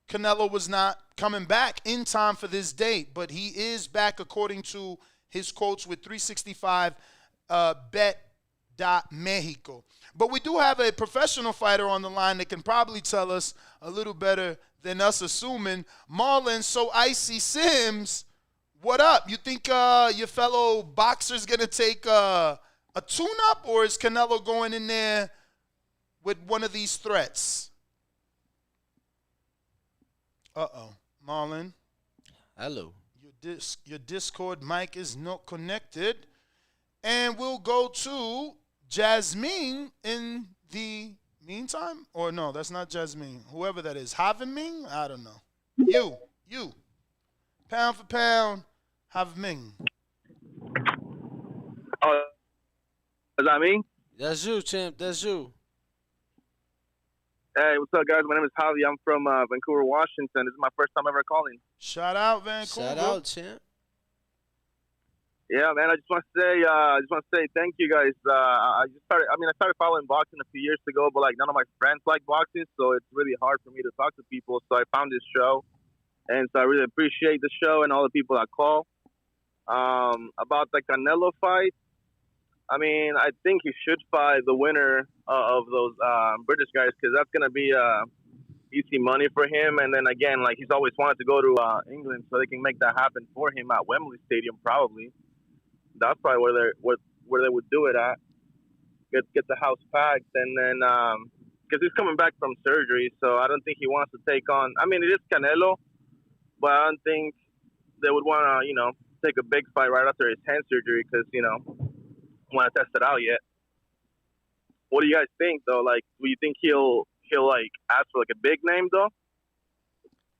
Canelo was not coming back in time for this date, but he is back according to his quotes with 365 Bet.Mexico. But we do have a professional fighter on the line that can probably tell us a little better than us assuming. Marlon, so Icy Sims, what up? You think your fellow boxer's going to take a tune-up, or is Canelo going in there with one of these threats? Uh-oh. Marlon, Hello. your Discord mic is not connected. And we'll go to Jasmine in the meantime. Or no, that's not Jasmine. Whoever that is. Haviming? I don't know. You. Pound for pound, Haviming. Oh, is that me? That's you, champ. That's you. Hey, what's up, guys? My name is Javi. I'm from Vancouver, Washington. This is my first time ever calling. Shout out, Vancouver. Shout out, champ. Yeah, man. I just want to say thank you guys. I started following boxing a few years ago, but like none of my friends like boxing, so it's really hard for me to talk to people. So I found this show, and so I really appreciate the show and all the people that call. About the Canelo fight, I mean, I think he should fight the winner of those British guys because that's gonna be easy money for him. And then again, like he's always wanted to go to England, so they can make that happen for him at Wembley Stadium probably. That's probably where they would do it at. Get the house packed, and then because he's coming back from surgery, so I don't think he wants to take on. I mean, it is Canelo, but I don't think they would want to, take a big fight right after his hand surgery because want to test it out yet. What do you guys think though? Like, do you think he'll like ask for like a big name though?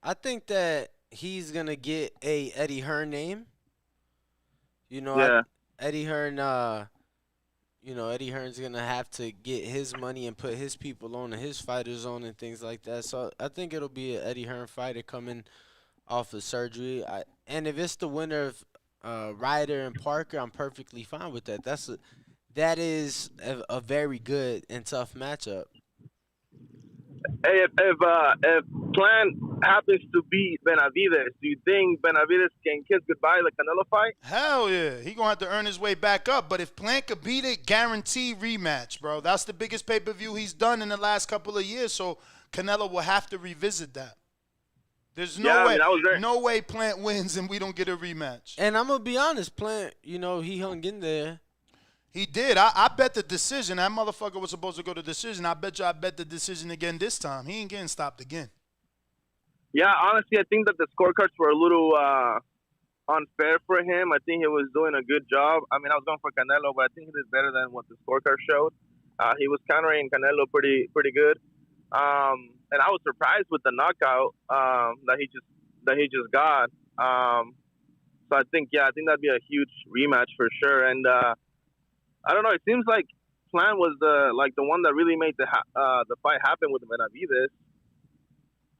I think that he's gonna get a Eddie Hearn name. Yeah. Eddie Hearn, Eddie Hearn's going to have to get his money and put his people on and his fighters on and things like that. So I think it'll be an Eddie Hearn fighter coming off of surgery. And if it's the winner of Ryder and Parker, I'm perfectly fine with that. That is a very good and tough matchup. Hey, if Plant happens to beat Benavidez, do you think Benavidez can kiss goodbye the Canelo fight? Hell yeah. He going to have to earn his way back up. But if Plant could beat it, guarantee rematch, bro. That's the biggest pay-per-view he's done in the last couple of years. So Canelo will have to revisit that. There's no way Plant wins and we don't get a rematch. And I'm going to be honest, Plant, he hung in there. He did. I bet the decision. That motherfucker was supposed to go to decision. I bet the decision again this time. He ain't getting stopped again. Yeah, honestly, I think that the scorecards were a little unfair for him. I think he was doing a good job. I mean, I was going for Canelo, but I think he did better than what the scorecard showed. He was countering Canelo pretty good. And I was surprised with the knockout that he just got. So I think that'd be a huge rematch for sure. And I don't know. It seems like Plan was the one that really made the fight happen with Benavidez.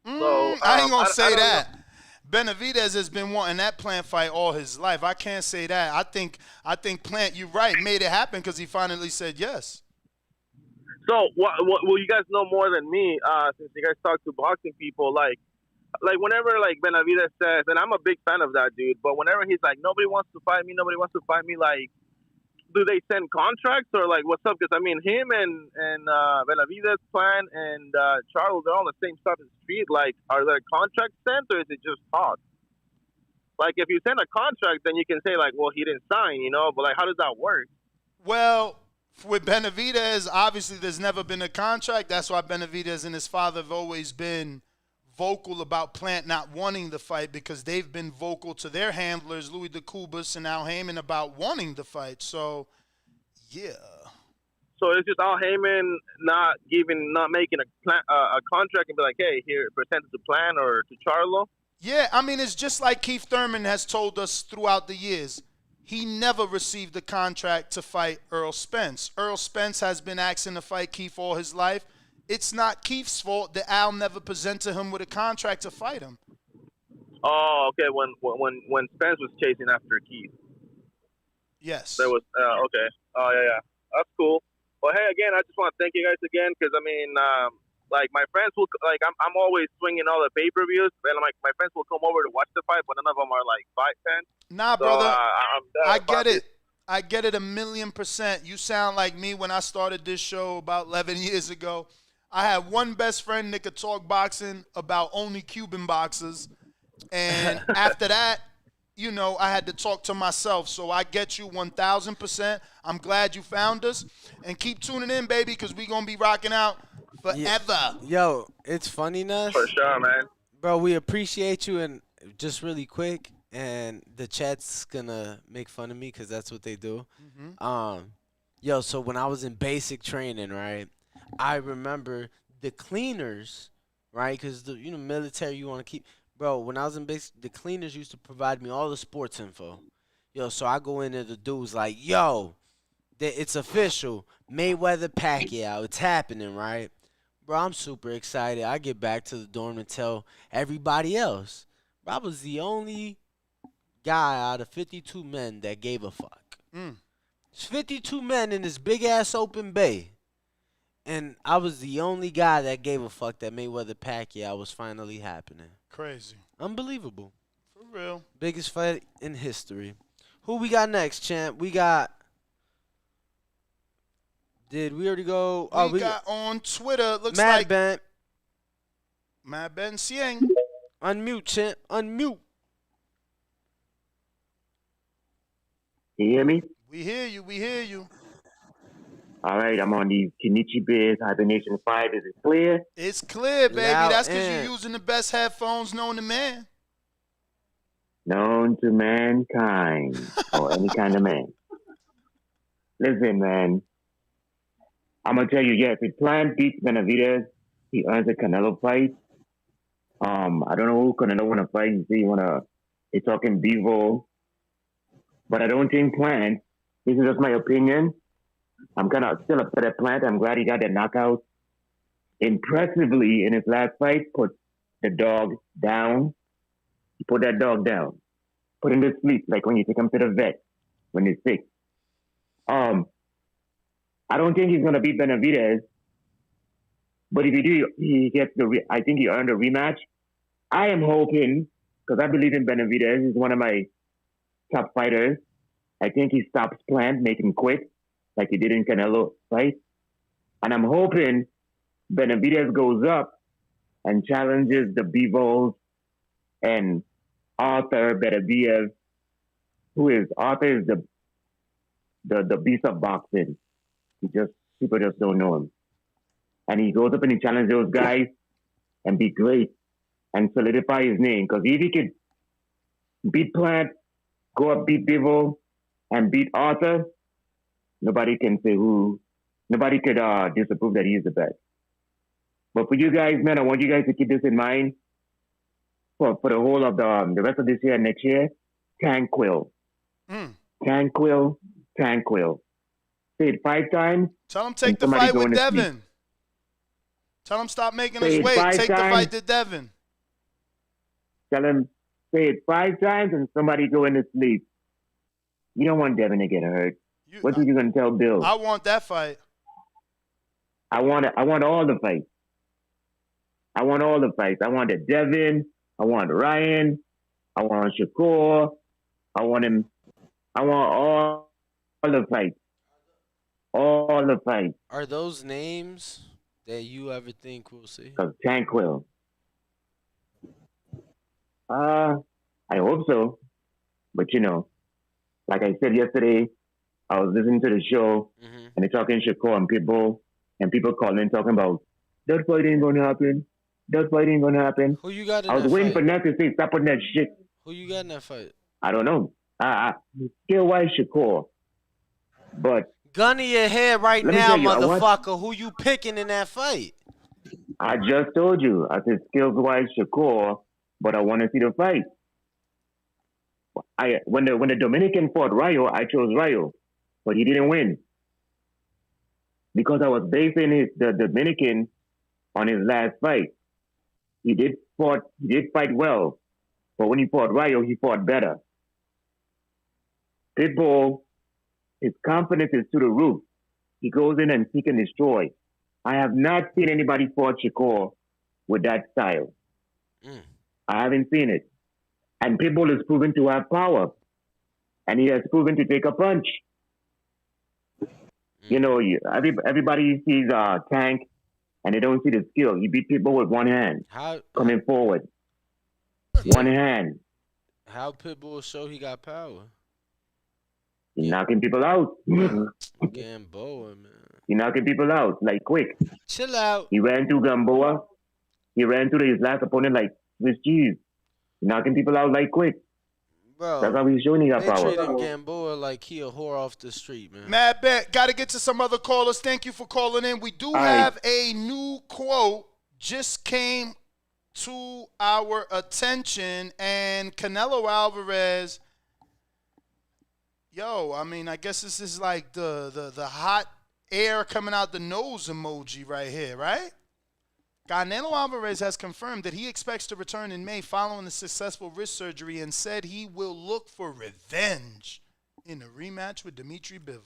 So I ain't gonna say that. Benavidez has been wanting that Plant fight all his life. I can't say that. I think Plant, you're right, made it happen because he finally said yes. So well, you guys know more than me since you guys talk to boxing people. Like whenever like Benavidez says, and I'm a big fan of that dude, but whenever he's like, nobody wants to fight me, like, do they send contracts or like what's up? Because I mean, him and Benavidez, Plan, and Charles, they're all on the same side of the street. Like, are there contracts sent or is it just talk? Like, if you send a contract, then you can say like, well, he didn't sign, But like, how does that work? Well, with Benavidez, obviously there's never been a contract. That's why Benavidez and his father have always been vocal about Plant not wanting the fight because they've been vocal to their handlers, Louis DeCubas and Al Heyman, about wanting the fight. So, yeah. So it's just Al Heyman not making a contract and be like, hey, here, present it to Plan or to Charlo? Yeah, I mean, it's just like Keith Thurman has told us throughout the years. He never received the contract to fight Earl Spence. Earl Spence has been asking to fight Keith all his life. It's not Keith's fault that Al never presented him with a contract to fight him. Oh, okay. When Spence was chasing after Keith. Yes. There was okay. Oh yeah. That's cool. Well, hey, again, I just want to thank you guys again because I mean, like my friends will like I'm always swinging all the pay-per-views, and like my friends will come over to watch the fight, but none of them are like fight fans. Nah, so, brother. I get it. I get it 1,000,000%. You sound like me when I started this show about 11 years ago. I had one best friend that could talk boxing about only Cuban boxers. And after that, I had to talk to myself. So I get you 1,000%. I'm glad you found us. And keep tuning in, baby, because we're going to be rocking out forever. Yo, it's funny, Ness. For sure, man. Bro, we appreciate you, and just really quick, and the chat's gonna make fun of me because that's what they do. Yo, so when I was in basic training, right, I remember the cleaners, right, because the military you want to keep. Bro, when I was in basic, the cleaners used to provide me all the sports info. Yo, so I go in there, the dude's like, yo, it's official, Mayweather Pacquiao, it's happening, right? Bro, I'm super excited. I get back to the dorm and tell everybody else. Bro, I was the only guy out of 52 men that gave a fuck. It's 52 men in this big ass open bay. And I was the only guy that gave a fuck that Mayweather Pacquiao was finally happening. Crazy. Unbelievable. For real. Biggest fight in history. Who we got next, champ? We got. Did we already go? We got on Twitter. Looks Mad like Ben. Mad Ben Sieng. Unmute, champ. Unmute. Can you hear me? We hear you. We hear you. All right, I'm on these Kenichi Biz Hibernation 5. Is it clear? It's clear, baby. Loud That's because and- you're using the best headphones known to man. Known to mankind or any kind of man. Listen, man. I'm going to tell you, yes, if Plant beats Benavidez, he earns a Canelo fight. I don't know who Canelo want to fight. You see, you're talking Bevo. But I don't think Plant, this is just my opinion. I'm kind of still upset at Plant. I'm glad he got that knockout. Impressively, in his last fight, put the dog down. He put that dog down. Put him to sleep, like when you take him to the vet when he's sick. I don't think he's going to beat Benavidez. But if he do, he gets I think he earned a rematch. I am hoping, because I believe in Benavidez. He's one of my top fighters. I think he stops Plant, make him quit, like he did in Canelo fight. And I'm hoping Benavidez goes up and challenges the Bivol and Arthur Beterbiev, Arthur is the beast of boxing. People just don't know him. And he goes up and he challenges those guys and be great and solidify his name. Because if he could beat Plant, go up, beat Bivol, and beat Arthur, nobody could disapprove that he is the best. But for you guys, man, I want you guys to keep this in mind for the whole of the rest of this year and next year. Tranquil. Tranquil. Say it 5 times. Tell him take the fight with Devin. Tell him stop making us wait. Take the fight to Devin. Tell him, say it 5 times and somebody go into sleep. You don't want Devin to get hurt. What are you going to tell Bill? I want that fight. I want all the fights. I want the Devin. I want Ryan. I want Shakur. I want all the fights. All the fights. Are those names that you ever think we'll see? Tranquil. I hope so. But like I said yesterday, I was listening to the show and they're talking Shakur and Pitbull and people calling talking about that fight ain't gonna happen. That fight ain't gonna happen. Who you got in I was that waiting fight? for Nat to say stop putting that shit. Who you got in that fight? I don't know. Skill-wise Shakur. But gun to your head right let me now, tell you, motherfucker. Who you picking in that fight? I just told you. I said skills-wise Shakur, but I want to see the fight. When the Dominican fought Rayo, I chose Rayo, but he didn't win because I was basing the Dominican on his last fight. He did fight well, but when he fought Rayo, he fought better. Pitbull, his confidence is to the roof. He goes in and seek and destroy. I have not seen anybody fought Shakur with that style. I haven't seen it. And Pitbull is proven to have power. And he has proven to take a punch. Everybody sees Tank and they don't see the skill. He beat Pitbull with one hand. Coming forward. One hand. How Pitbull show he got power? He's knocking people out. Gamboa, man. He's knocking people out, like quick. Chill out. He ran through Gamboa. He ran through his last opponent like Swiss cheese. Knocking people out like quick. Bro, That's how he's showing he got they power. treat him Gamboa like he a whore off the street, man. Mad Bet, got to get to some other callers. Thank you for calling in. We do have a new quote just came to our attention, and Canelo Alvarez, I mean, I guess this is like the hot air coming out the nose emoji right here, right? Canelo Alvarez has confirmed that he expects to return in May following the successful wrist surgery and said he will look for revenge in a rematch with Dimitri Bivol.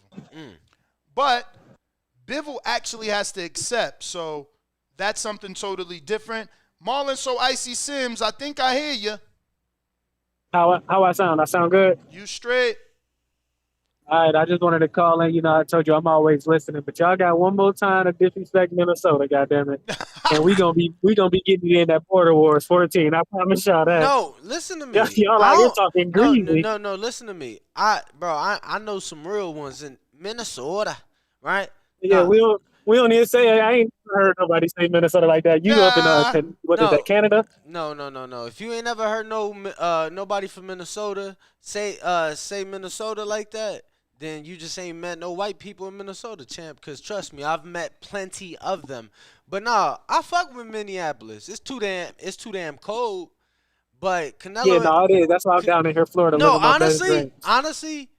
But Bivol actually has to accept, so that's something totally different. Marlon So Icy Sims, I think I hear you. How I sound? I sound good? You straight. All right, I just wanted to call in. You know, I told you I'm always listening, but y'all got one more time to disrespect Minnesota, goddammit. And we gonna be getting you in that Border Wars 14. I promise y'all that. No, listen to me. Y'all out here talking greasy. No, listen to me. I know some real ones in Minnesota, right? Yeah, we don't even say. I ain't heard nobody say Minnesota like that. You up in what is that, Canada? No. If you ain't never heard nobody from Minnesota say Minnesota like that, then you just ain't met no white people in Minnesota, champ. Because trust me, I've met plenty of them. But nah, I fuck with Minneapolis. It's too damn cold. But Canelo. Yeah, no, it is. That's why I'm down in here, Florida. No, honestly,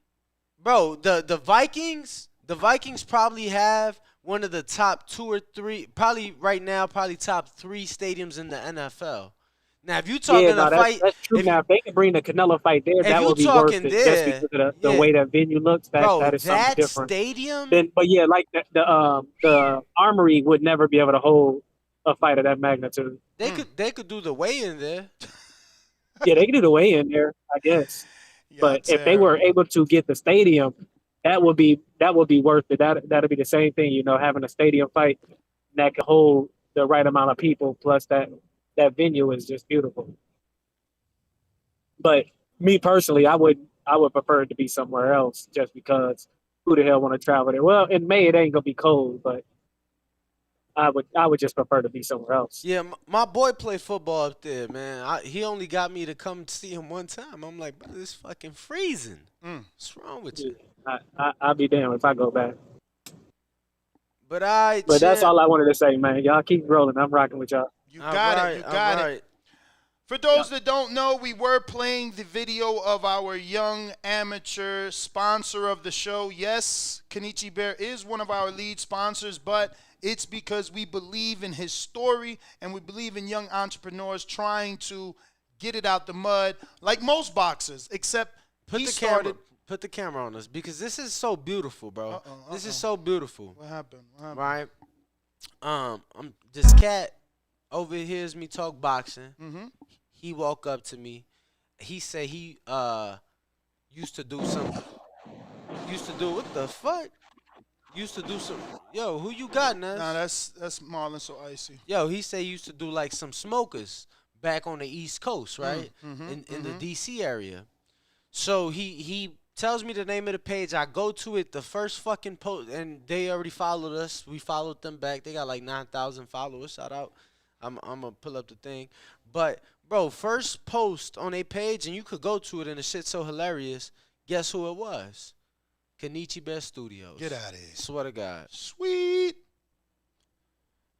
bro, the Vikings probably have one of the top 2 or 3, probably right now, top 3 stadiums in the NFL. Now, if you talking fight, that's true. Now, if they can bring the Canelo fight there, that would be worth it. Just because of the way that venue looks, that is something different. Stadium. But yeah, like the Armory would never be able to hold a fight of that magnitude. They could do the weigh-in there. Yeah, they could do the weigh-in there, I guess. But if they were able to get the stadium, that would be worth it. That'd be the same thing, you know, having a stadium fight that could hold the right amount of people, plus that venue is just beautiful. But me personally, I would prefer it to be somewhere else, just because who the hell want to travel there? Well, in May it ain't gonna be cold, but I would just prefer to be somewhere else. Yeah, my boy played football up there, man. He only got me to come see him one time. I'm like, bro, it's fucking freezing. What's wrong with you? I'll be damned if I go back. But that's all I wanted to say, man. Y'all keep rolling. I'm rocking with y'all. You got it. For those that don't know, we were playing the video of our young amateur sponsor of the show. Yes, Kenichi Bear is one of our lead sponsors, but it's because we believe in his story and we believe in young entrepreneurs trying to get it out the mud, like most boxers, except Put the camera on us, because this is so beautiful, bro. This is so beautiful. What happened? Right? This cat overhears me talk boxing. Mm-hmm. He walk up to me. He say he used to do what the fuck? Used to do some. Yo, who you got, Ness? Nah, that's Marlon So Icy. Yo, he say he used to do like some smokers back on the East Coast, right? In the DC area. So he tells me the name of the page. I go to it, the first fucking post, and they already followed us. We followed them back. They got like 9,000 followers. Shout out. I'm gonna pull up the thing. But bro, first post on a page, and you could go to it, and the shit's so hilarious. Guess who it was? Kenichi Bear Studios. Get out of here. Swear to God. Sweet.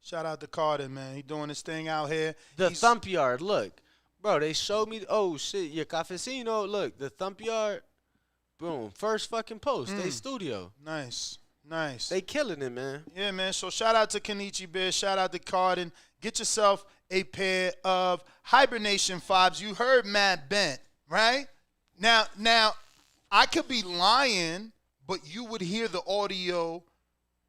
Shout out to Carter, man. He doing his thing out here. The Thump Yard. Look, bro, they showed me. Oh shit, your cafecino. Look, the Thump Yard. Boom. First fucking post. They studio. Nice. They killing it, man. Yeah, man. So shout out to Kenichi Bear. Shout out to Carden. Get yourself a pair of Hibernation 5s. You heard Matt Bent, right? Now, I could be lying, but you would hear the audio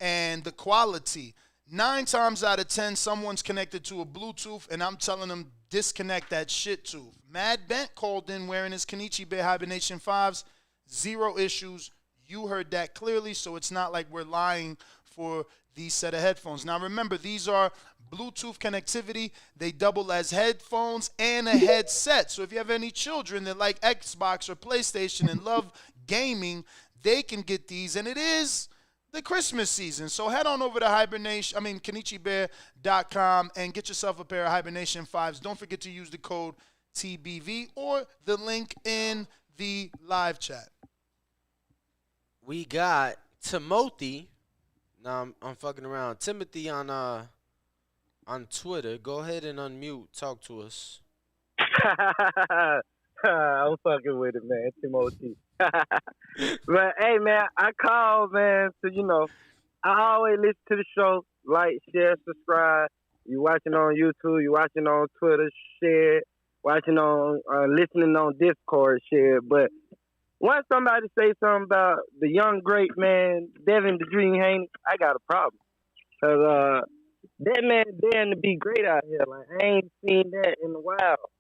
and the quality. 9 times out of 10, someone's connected to a Bluetooth, and I'm telling them disconnect that shit tooth. Matt Bent called in wearing his Kenichi Bear Hibernation 5s. 0 issues. You heard that clearly, so it's not like we're lying for these set of headphones. Now, remember, these are Bluetooth connectivity. They double as headphones and a headset. So if you have any children that like Xbox or PlayStation and love gaming, they can get these. And it is the Christmas season. So head on over to KenichiBear.com and get yourself a pair of Hibernation 5s. Don't forget to use the code TBV or the link in the live chat. We got Timothy. Now I'm fucking around. Timothy on Twitter. Go ahead and unmute. Talk to us. I'm fucking with it, man. Timothy. But hey, man, I called, man. So I always listen to the show. Like, share, subscribe. You watching on YouTube. You watching on Twitter. Share. Watching on, listening on Discord. Share. But once somebody say something about the young great man, Devin the Dream Haney, I got a problem. Cause that man daring to be great out here. Like, I ain't seen that in a while.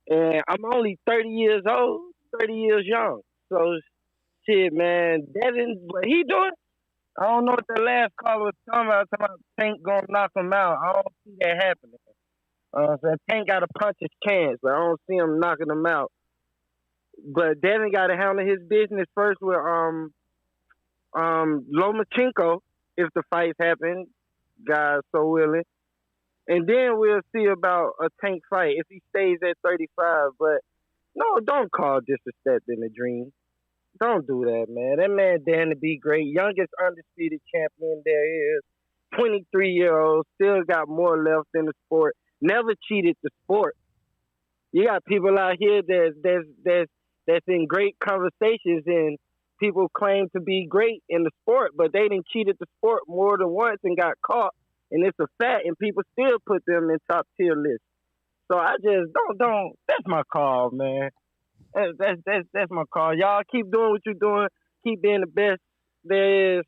And I'm only 30 years old, 30 years young. So, shit, man, Devin, what he doing? I don't know what the last caller was talking about Tank gonna knock him out. I don't see that happening. So Tank got to punch his cans, but I don't see him knocking him out. But Devin got to handle his business first with Lomachenko if the fights happen, God so willing. And then we'll see about a Tank fight if he stays at 35. But no, don't call disrespecting the dream. Don't do that, man. That man damn to be great. Youngest undisputed champion there is. 23-year-old, still got more left in the sport. Never cheated the sport. You got people out here that's in great conversations and people claim to be great in the sport, but they didn't cheated the sport more than once and got caught. And it's a fact, and people still put them in top tier lists. So I just don't. That's my call, man. That's my call. Y'all keep doing what you're doing. Keep being the best there is.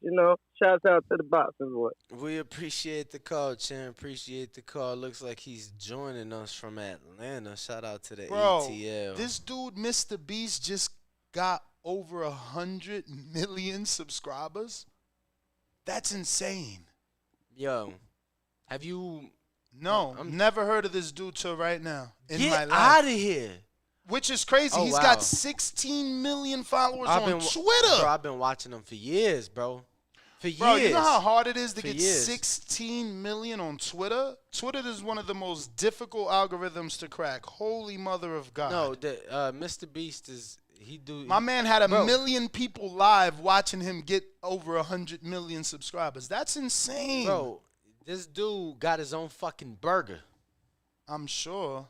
Shouts out to the boxing boy. We appreciate the call, Chan. Appreciate the call. Looks like he's joining us from Atlanta. Shout out to the ATL. This dude, Mr. Beast, just got over 100 million subscribers. That's insane. Yo, have you? No, I've never heard of this dude till right now in my life. Get out of here. Which is crazy. Oh, He's got 16 million followers on Twitter. Bro, I've been watching him for years, bro. For years. Bro, you know how hard it is to get years. 16 million on Twitter? Twitter is one of the most difficult algorithms to crack. Holy mother of God. No, Mr. Beast is My man had a million people live watching him get over 100 million subscribers. That's insane. Bro, this dude got his own fucking burger. I'm sure.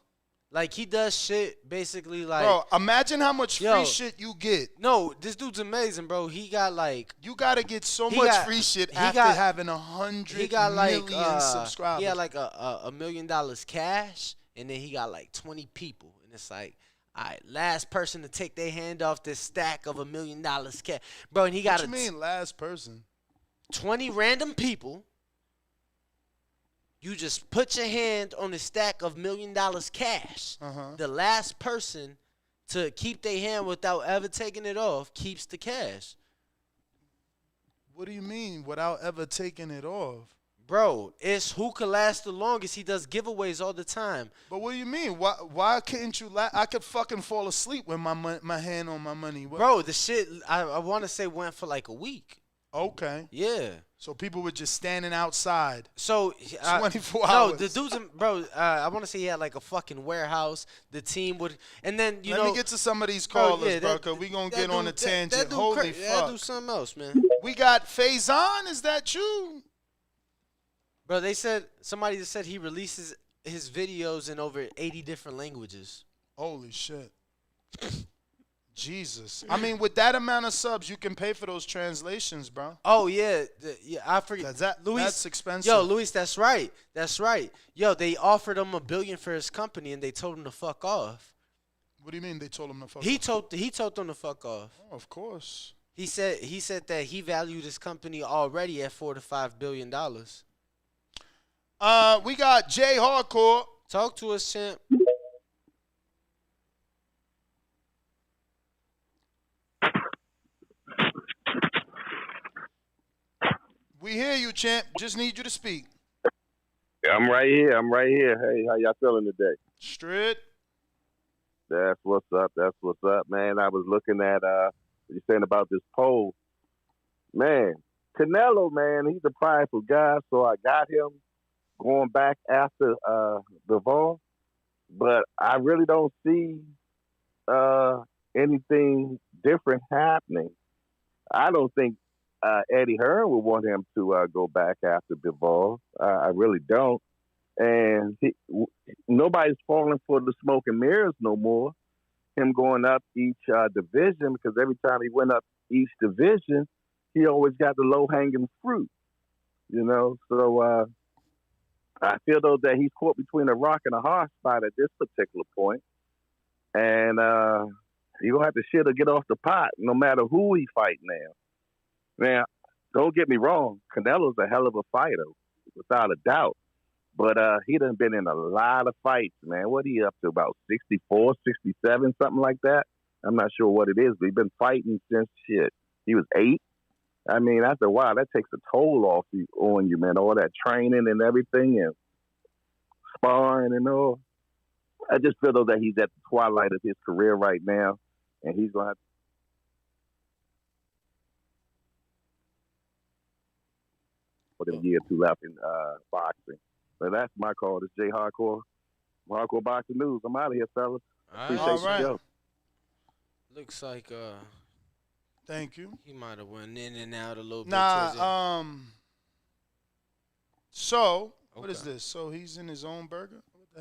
Like, he does shit basically like... Bro, imagine how much free shit you get. No, this dude's amazing, bro. He got like... You got to get so much free shit after having 100 million subscribers. He got like $1 million cash, and then he got like 20 people. And it's like, all right, last person to take their hand off this stack of $1 million cash. Bro, and he got... What you mean last person? 20 random people. You just put your hand on a stack of $1 million cash. The last person to keep their hand without ever taking it off keeps the cash. What do you mean without ever taking it off? Bro, it's who can last the longest. He does giveaways all the time. But what do you mean? Why couldn't you I could fucking fall asleep with my hand on my money. Bro, the shit, I want to say went for like a week. Okay. Yeah. So people were just standing outside. So 24 hours. No, the dudes, bro. I want to say he had like a fucking warehouse. The team would, and then Let me get to some of these callers, bro. Cause we gonna get on a tangent. Holy fuck. That do something else, man. We got Faison. Is that you? Bro, somebody said he releases his videos in over 80 different languages. Holy shit. Jesus. I mean, with that amount of subs, you can pay for those translations, bro. Oh, yeah. I forget. That's expensive. Yo, Luis, that's right. That's right. Yo, they offered him $1 billion for his company, and they told him to fuck off. What do you mean they told him to fuck off? He told them to fuck off. Oh, of course. He said that he valued his company already at $4 to $5 billion. We got Jay Hardcore. Talk to us, champ. We hear you, champ. Just need you to speak. I'm right here. Hey, how y'all feeling today? Straight. That's what's up. Man, I was looking at what you're saying about this poll. Man, Canelo, man, he's a prideful guy, so I got him going back after Bivol. But I really don't see uh, anything different happening. I don't think Eddie Hearn would want him to go back after Bivol. I really don't. And nobody's falling for the smoke and mirrors no more. Him going up each division, because every time he went up each division, he always got the low hanging fruit. You know, so I feel though that he's caught between a rock and a hard spot at this particular point, and he's gonna have to shit or get off the pot, no matter who he fight now. Man, don't get me wrong, Canelo's a hell of a fighter, without a doubt. But he done been in a lot of fights, man. What he up to, about 64, 67, something like that? I'm not sure what it is, but he's been fighting since shit. He was 8. I mean, after a while, that takes a toll on you, man. All that training and everything and sparring and all. I just feel, though, that he's at the twilight of his career right now, and he's going to have for the year or two left in boxing. But that's my call. This J Hardcore Boxing News. I'm out of here, fellas. Appreciate the show. Looks like thank you. He might have went in and out a little bit. So what is this? So he's in his own burger? What the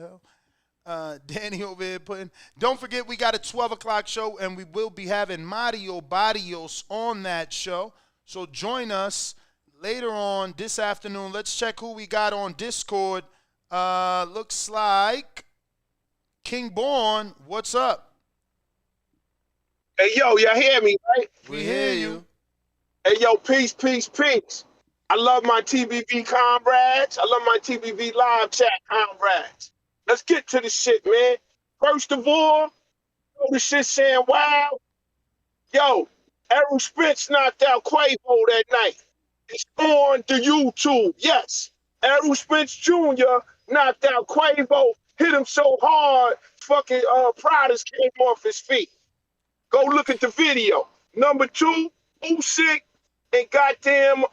hell? Danny over here putting. Don't forget, we got a 12 o'clock show, and we will be having Mario Barrios on that show. So join us later on this afternoon. Let's check who we got on Discord. Looks like King Born. What's up? Hey, yo, y'all hear me, right? We hear you. Hey, yo, peace, peace, peace. I love my TBV comrades. I love my TBV live chat comrades. Let's get to the shit, man. First of all, the shit saying, wow. Yo, Errol Spence knocked out Quavo that night. It's on the YouTube. Yes. Errol Spence Jr. knocked out Quavo, hit him so hard, fucking Pradas came off his feet. Go look at the video. Number 2, Usyk and goddamn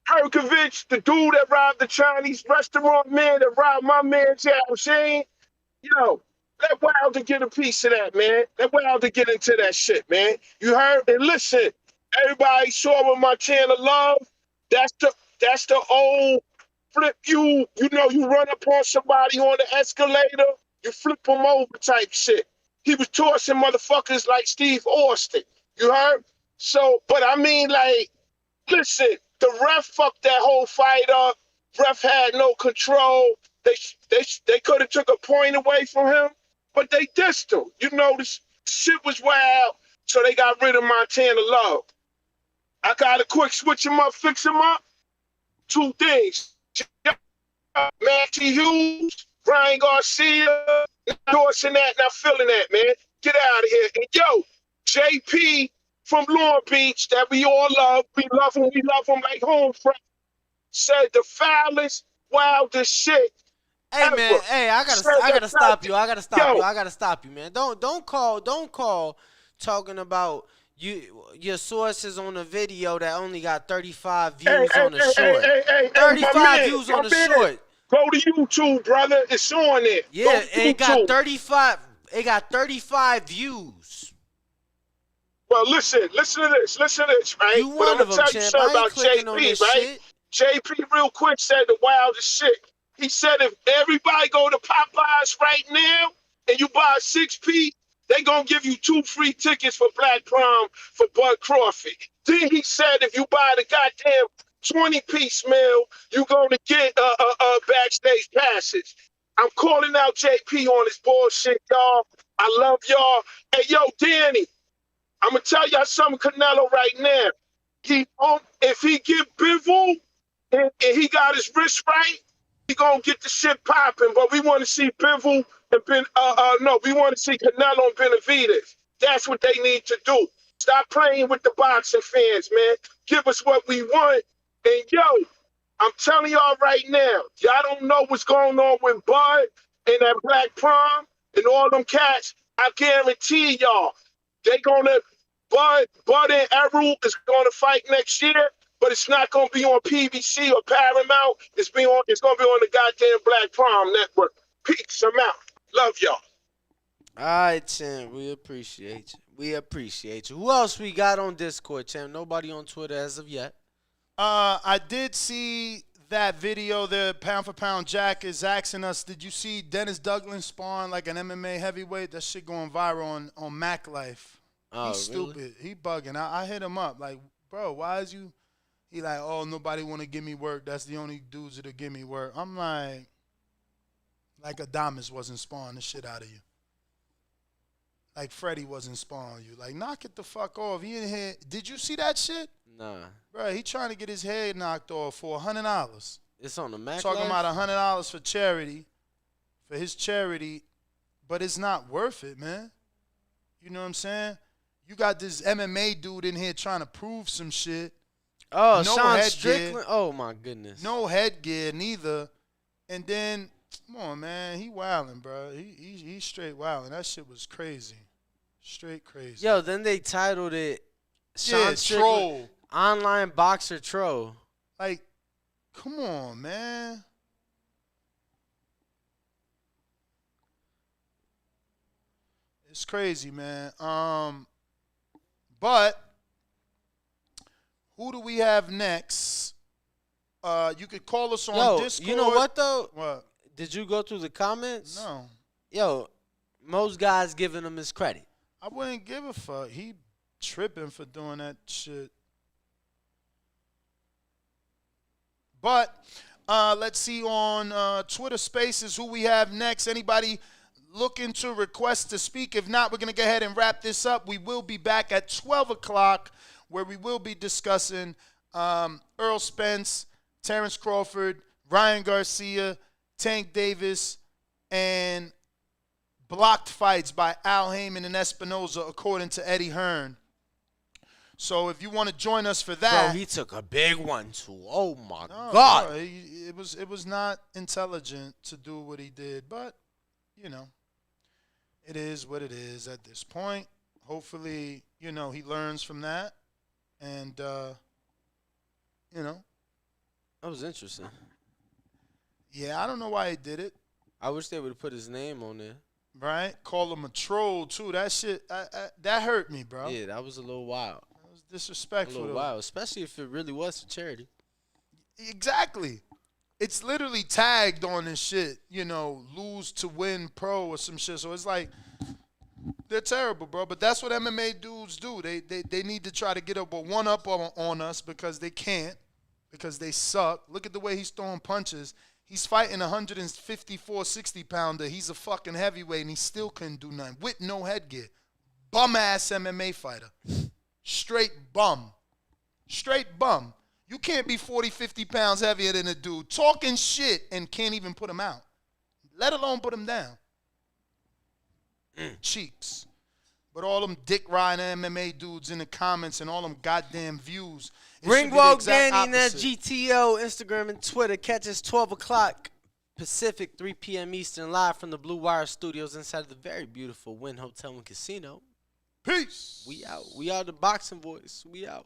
Herkovich, the dude that robbed the Chinese restaurant man that robbed my man Jao Shane. Yo, let Wilder get a piece of that, man. Let Wilder get into that shit, man. You heard? And listen, everybody saw with my channel love. That's the old flip you know, you run up on somebody on the escalator, you flip them over type shit. He was tossing motherfuckers like Steve Austin. You heard? So, but I mean, like, listen, the ref fucked that whole fight up. Ref had no control. They could have took a point away from him, but they dissed him. You know, this shit was wild, so they got rid of Montana Love. I got to quick switch him up, fix him up. 2 things. Matthew Hughes, Ryan Garcia, endorsing that, not feeling that, man. Get out of here. And yo, JP from Long Beach, that we all love, we love him like home friends, said the foulest, wildest shit. Hey ever. man, hey, I gotta stop you. I gotta stop you, man. Don't call talking about your sources on a video that only got 35 views on the short. 35 views on the short. Go to YouTube, brother. It's on there. Yeah, it got 35. It got 35 views. Well, listen to this, right? You one of them, champ. I ain't clicking on this right? shit. JP real quick said the wildest shit. He said if everybody go to Popeyes right now and you buy a 6-piece, they gonna give you 2 free tickets for Black Prom for Bud Crawford. Then he said if you buy the goddamn 20-piece meal, you gonna get backstage passes. I'm calling out JP on his bullshit, y'all. I love y'all. Hey, yo, Danny, I'm gonna tell y'all something, Canelo, right now. If he get Bivol and he got his wrist right, he gonna get the shit popping. But we want to see Bivol and we want to see Canelo and Benavidez. That's what they need to do. Stop playing with the boxing fans, man. Give us what we want. And yo, I'm telling y'all right now, y'all don't know what's going on with Bud and that Black Prom and all them cats. I guarantee y'all, they gonna Bud and Errol is going to fight next year, but it's not going to be on PBC or Paramount. It's going to be on the goddamn Black Prom Network. Peace. I'm out. Love y'all. All right, champ. We appreciate you. We appreciate you. Who else we got on Discord, champ? Nobody on Twitter as of yet. I did see that video there. Pound for Pound Jack is asking us, did you see Dennis Douglas spawn like an MMA heavyweight? That shit going viral on Mac Life. Oh, He's stupid. really? He bugging. I hit him up like, bro, why is you? He like, oh, nobody want to give me work. That's the only dudes that'll give me work. I'm like Adamas wasn't spawning the shit out of you. Like Freddie wasn't spawning you. Like, knock it the fuck off. He in here. Did you see that shit? Nah. Bro, he trying to get his head knocked off for $100. It's on the Mac Talking Life? about $100 for charity, for his charity, but it's not worth it, man. You know what I'm saying? You got this MMA dude in here trying to prove some shit. Oh, no Sean headgear, Strickland? Oh, my goodness. No headgear, neither. And then, come on, man. He wilding, bro. He's straight wilding. That shit was crazy. Straight crazy. Yo, then they titled it Sean Strickland, troll. Online Boxer Troll. Like, come on, man. It's crazy, man. But who do we have next? You could call us on Discord. You know what though? What? Did you go through the comments? No. Yo, most guys giving him his credit. I wouldn't give a fuck. He tripping for doing that shit. But let's see on Twitter Spaces who we have next. Anybody looking to request to speak? If not, we're going to go ahead and wrap this up. We will be back at 12 o'clock where we will be discussing Earl Spence, Terrence Crawford, Ryan Garcia, Tank Davis, and blocked fights by Al Heyman and Espinoza, according to Eddie Hearn. So if you want to join us for that, Bro, he took a big one too. Oh my God! Bro, it was not intelligent to do what he did, but you know, it is what it is at this point. Hopefully, you know, he learns from that, and you know, that was interesting. Yeah, I don't know why he did it. I wish they would have put his name on there. Right? Call him a troll too. That shit, that hurt me, bro. Yeah, that was a little wild. That was disrespectful. A little wild, especially if it really was for charity. Exactly. It's literally tagged on this shit, you know, lose to win pro or some shit. So it's like, they're terrible, bro. But that's what MMA dudes do. They need to try to get up or one up on us because they can't, because they suck. Look at the way he's throwing punches. He's fighting a 154, 60-pounder. He's a fucking heavyweight, and he still couldn't do nothing with no headgear. Bum-ass MMA fighter. Straight bum. Straight bum. You can't be 40, 50 pounds heavier than a dude talking shit and can't even put him out, let alone put him down. Cheeks. But all them dick riding MMA dudes in the comments and all them goddamn views. Ringwalk Danny and that GTO, Instagram and Twitter. Catch us 12 o'clock Pacific, 3 p.m. Eastern, live from the Blue Wire Studios inside the very beautiful Wynn Hotel and Casino. Peace. We out. We are the Boxing Boys. We out.